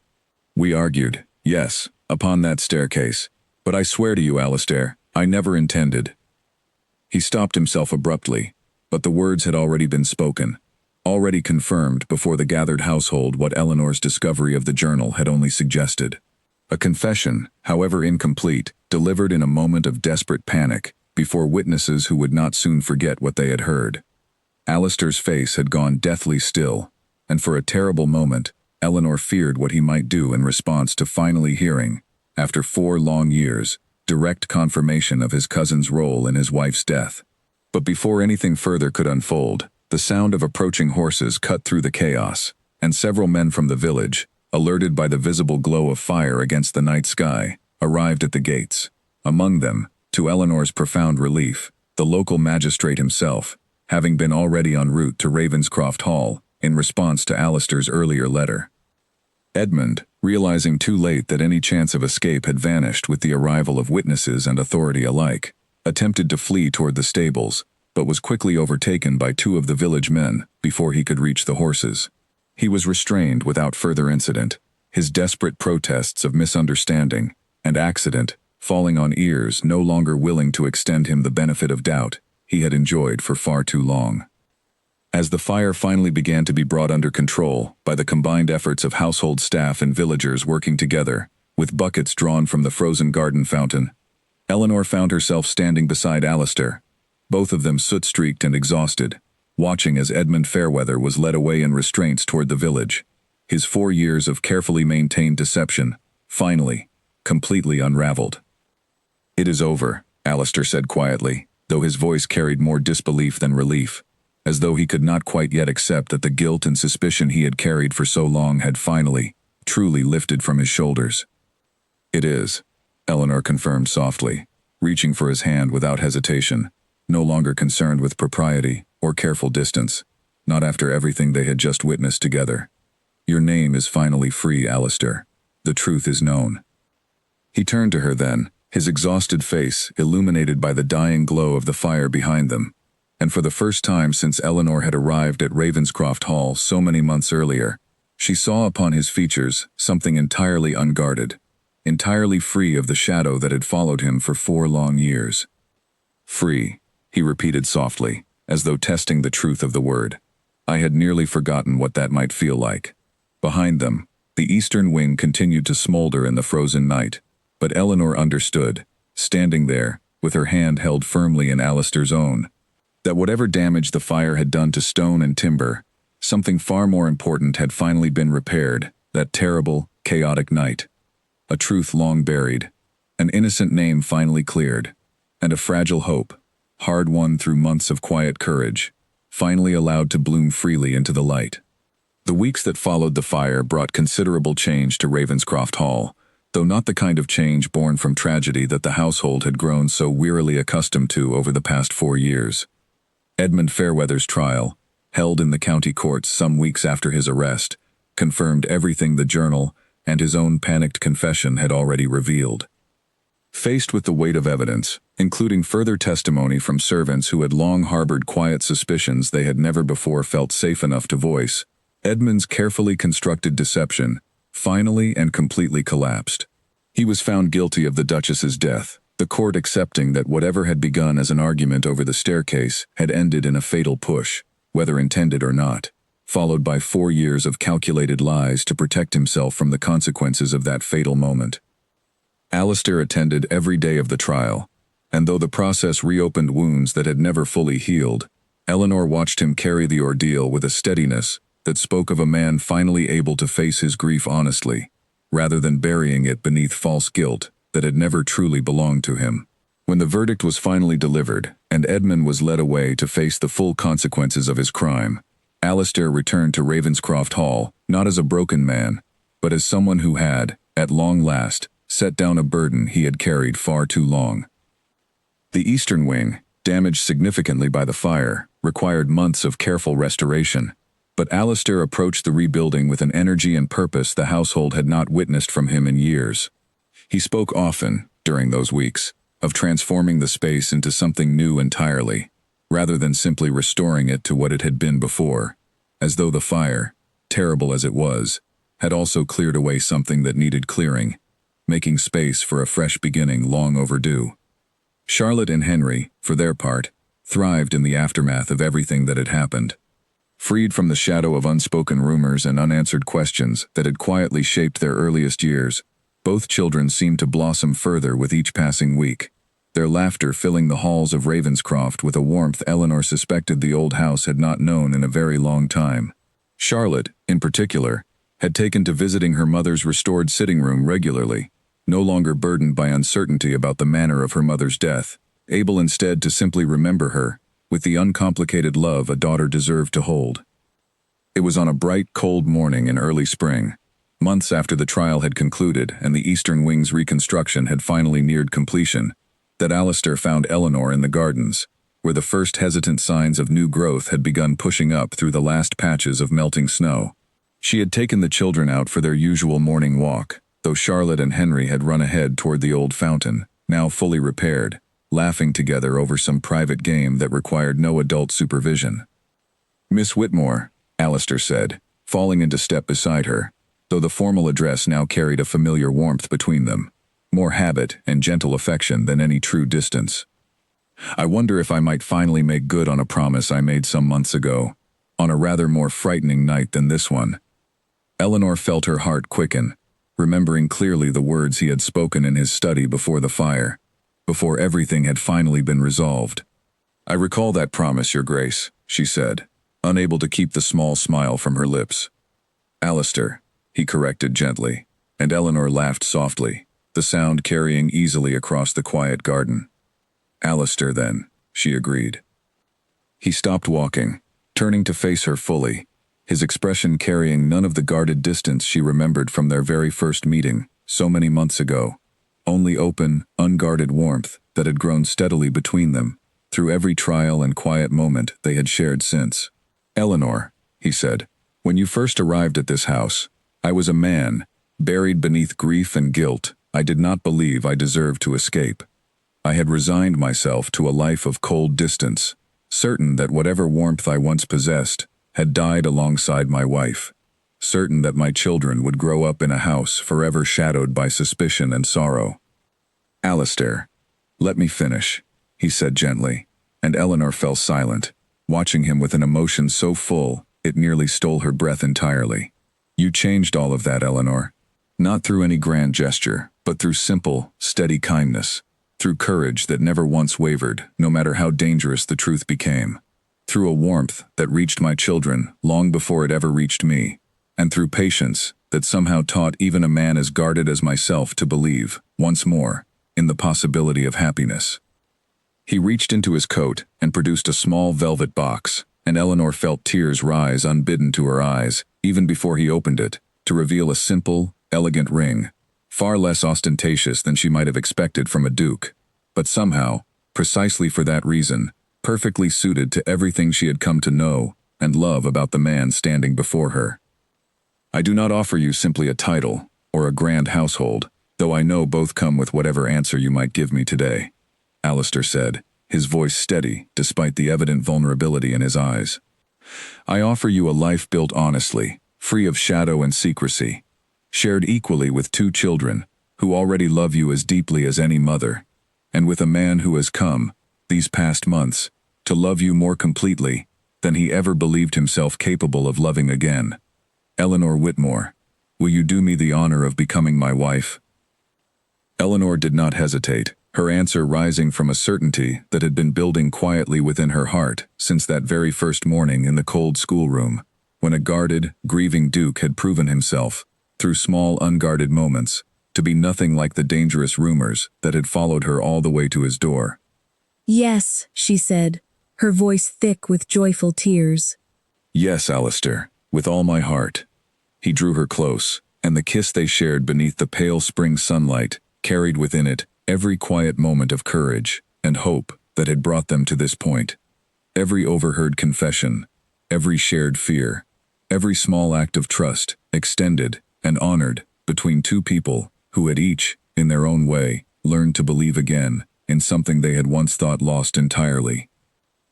"We argued, yes, upon that staircase, but I swear to you, Alistair, I never intended." He stopped himself abruptly, but the words had already been spoken, already confirmed before the gathered household what Eleanor's discovery of the journal had only suggested. A confession, however incomplete, delivered in a moment of desperate panic, before witnesses who would not soon forget what they had heard. Alistair's face had gone deathly still, and for a terrible moment, Eleanor feared what he might do in response to finally hearing, after 4 long years, direct confirmation of his cousin's role in his wife's death. But before anything further could unfold, the sound of approaching horses cut through the chaos, and several men from the village, alerted by the visible glow of fire against the night sky, arrived at the gates. Among them, to Eleanor's profound relief, the local magistrate himself, having been already en route to Ravenscroft Hall in response to Alistair's earlier letter. Edmund, realizing too late that any chance of escape had vanished with the arrival of witnesses and authority alike, attempted to flee toward the stables, but was quickly overtaken by 2 of the village men before he could reach the horses. He was restrained without further incident, his desperate protests of misunderstanding and accident falling on ears no longer willing to extend him the benefit of doubt he had enjoyed for far too long. As the fire finally began to be brought under control by the combined efforts of household staff and villagers working together, with buckets drawn from the frozen garden fountain, Eleanor found herself standing beside Alistair, both of them soot-streaked and exhausted, watching as Edmund Fairweather was led away in restraints toward the village. His 4 years of carefully maintained deception, finally, completely unraveled. "It is over," Alistair said quietly, though his voice carried more disbelief than relief, as though he could not quite yet accept that the guilt and suspicion he had carried for so long had finally, truly lifted from his shoulders. "It is," Eleanor confirmed softly, reaching for his hand without hesitation, no longer concerned with propriety or careful distance, not after everything they had just witnessed together. "Your name is finally free, Alistair. The truth is known." He turned to her then, his exhausted face illuminated by the dying glow of the fire behind them, and for the first time since Eleanor had arrived at Ravenscroft Hall so many months earlier, she saw upon his features something entirely unguarded, entirely free of the shadow that had followed him for 4 long years. "Free," he repeated softly, as though testing the truth of the word. "I had nearly forgotten what that might feel like." Behind them, the eastern wing continued to smolder in the frozen night, but Eleanor understood, standing there, with her hand held firmly in Alistair's own, that whatever damage the fire had done to stone and timber, something far more important had finally been repaired that terrible, chaotic night. A truth long buried, an innocent name finally cleared, and a fragile hope, hard won through months of quiet courage, finally allowed to bloom freely into the light. The weeks that followed the fire brought considerable change to Ravenscroft Hall, though not the kind of change born from tragedy that the household had grown so wearily accustomed to over the past 4 years. Edmund Fairweather's trial, held in the county courts some weeks after his arrest, confirmed everything the journal and his own panicked confession had already revealed. Faced with the weight of evidence, including further testimony from servants who had long harbored quiet suspicions they had never before felt safe enough to voice, Edmund's carefully constructed deception finally and completely collapsed. He was found guilty of the Duchess's death, the court accepting that whatever had begun as an argument over the staircase had ended in a fatal push, whether intended or not, followed by 4 years of calculated lies to protect himself from the consequences of that fatal moment. Alistair attended every day of the trial, and though the process reopened wounds that had never fully healed, Eleanor watched him carry the ordeal with a steadiness that spoke of a man finally able to face his grief honestly, rather than burying it beneath false guilt that had never truly belonged to him. When the verdict was finally delivered, and Edmund was led away to face the full consequences of his crime, Alistair returned to Ravenscroft Hall, not as a broken man, but as someone who had, at long last, set down a burden he had carried far too long. The eastern wing, damaged significantly by the fire, required months of careful restoration, but Alistair approached the rebuilding with an energy and purpose the household had not witnessed from him in years. He spoke often, during those weeks, of transforming the space into something new entirely, rather than simply restoring it to what it had been before, as though the fire, terrible as it was, had also cleared away something that needed clearing, making space for a fresh beginning long overdue. Charlotte and Henry, for their part, thrived in the aftermath of everything that had happened. Freed from the shadow of unspoken rumors and unanswered questions that had quietly shaped their earliest years, both children seemed to blossom further with each passing week, their laughter filling the halls of Ravenscroft with a warmth Eleanor suspected the old house had not known in a very long time. Charlotte, in particular, had taken to visiting her mother's restored sitting room regularly, no longer burdened by uncertainty about the manner of her mother's death, able instead to simply remember her, with the uncomplicated love a daughter deserved to hold. It was on a bright, cold morning in early spring, months after the trial had concluded and the eastern wing's reconstruction had finally neared completion, that Alistair found Eleanor in the gardens, where the first hesitant signs of new growth had begun pushing up through the last patches of melting snow. She had taken the children out for their usual morning walk, though Charlotte and Henry had run ahead toward the old fountain, now fully repaired, laughing together over some private game that required no adult supervision. "Miss Whitmore," Alistair said, falling into step beside her, though the formal address now carried a familiar warmth between them, more habit and gentle affection than any true distance. "I wonder if I might finally make good on a promise I made some months ago, on a rather more frightening night than this one." Eleanor felt her heart quicken, remembering clearly the words he had spoken in his study before the fire. before everything had finally been resolved. "I recall that promise, Your Grace," she said, unable to keep the small smile from her lips. "Alistair," he corrected gently, and Eleanor laughed softly, the sound carrying easily across the quiet garden. "Alistair, then," she agreed. He stopped walking, turning to face her fully, his expression carrying none of the guarded distance she remembered from their very first meeting, so many months ago. Only open, unguarded warmth that had grown steadily between them, through every trial and quiet moment they had shared since. "Eleanor," he said, "when you first arrived at this house, I was a man, buried beneath grief and guilt. I did not believe I deserved to escape. I had resigned myself to a life of cold distance, certain that whatever warmth I once possessed had died alongside my wife, certain that my children would grow up in a house forever shadowed by suspicion and sorrow." "Alistair, let me finish," he said gently, and Eleanor fell silent, watching him with an emotion so full it nearly stole her breath entirely. "You changed all of that, Eleanor. Not through any grand gesture, but through simple, steady kindness, through courage that never once wavered, no matter how dangerous the truth became, through a warmth that reached my children long before it ever reached me, and through patience that somehow taught even a man as guarded as myself to believe, once more, in the possibility of happiness." He reached into his coat and produced a small velvet box, and Eleanor felt tears rise unbidden to her eyes, even before he opened it, to reveal a simple, elegant ring, far less ostentatious than she might have expected from a duke, but somehow, precisely for that reason, perfectly suited to everything she had come to know and love about the man standing before her. "I do not offer you simply a title or a grand household, though I know both come with whatever answer you might give me today," Alistair said, his voice steady despite the evident vulnerability in his eyes. "I offer you a life built honestly, free of shadow and secrecy, shared equally with 2 children who already love you as deeply as any mother, and with a man who has come, these past months, to love you more completely than he ever believed himself capable of loving again. Eleanor Whitmore, will you do me the honor of becoming my wife?" Eleanor did not hesitate, her answer rising from a certainty that had been building quietly within her heart since that very first morning in the cold schoolroom, when a guarded, grieving duke had proven himself, through small unguarded moments, to be nothing like the dangerous rumors that had followed her all the way to his door. "Yes," she said, her voice thick with joyful tears. "Yes, Alistair, with all my heart." He drew her close, and the kiss they shared beneath the pale spring sunlight carried within it every quiet moment of courage and hope that had brought them to this point. Every overheard confession, every shared fear, every small act of trust extended and honored between 2 people who had each, in their own way, learned to believe again in something they had once thought lost entirely.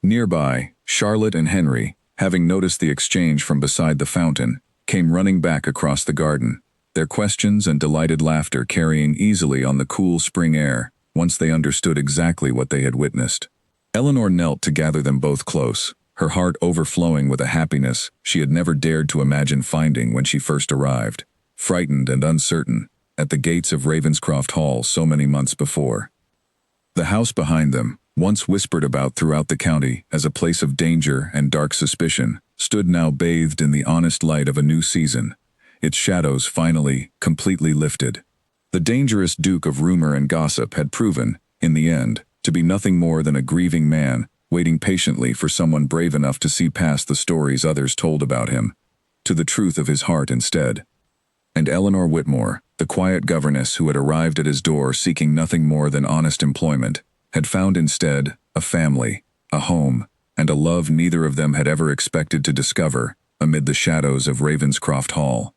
Nearby, Charlotte and Henry, having noticed the exchange from beside the fountain, came running back across the garden, their questions and delighted laughter carrying easily on the cool spring air once they understood exactly what they had witnessed. Eleanor knelt to gather them both close, her heart overflowing with a happiness she had never dared to imagine finding when she first arrived, frightened and uncertain, at the gates of Ravenscroft Hall so many months before. The house behind them, once whispered about throughout the county as a place of danger and dark suspicion, stood now bathed in the honest light of a new season, its shadows finally, completely lifted. The dangerous Duke of Rumor and Gossip had proven, in the end, to be nothing more than a grieving man, waiting patiently for someone brave enough to see past the stories others told about him, to the truth of his heart instead. And Eleanor Whitmore, the quiet governess who had arrived at his door seeking nothing more than honest employment, had found instead a family, a home, and a love neither of them had ever expected to discover amid the shadows of Ravenscroft Hall.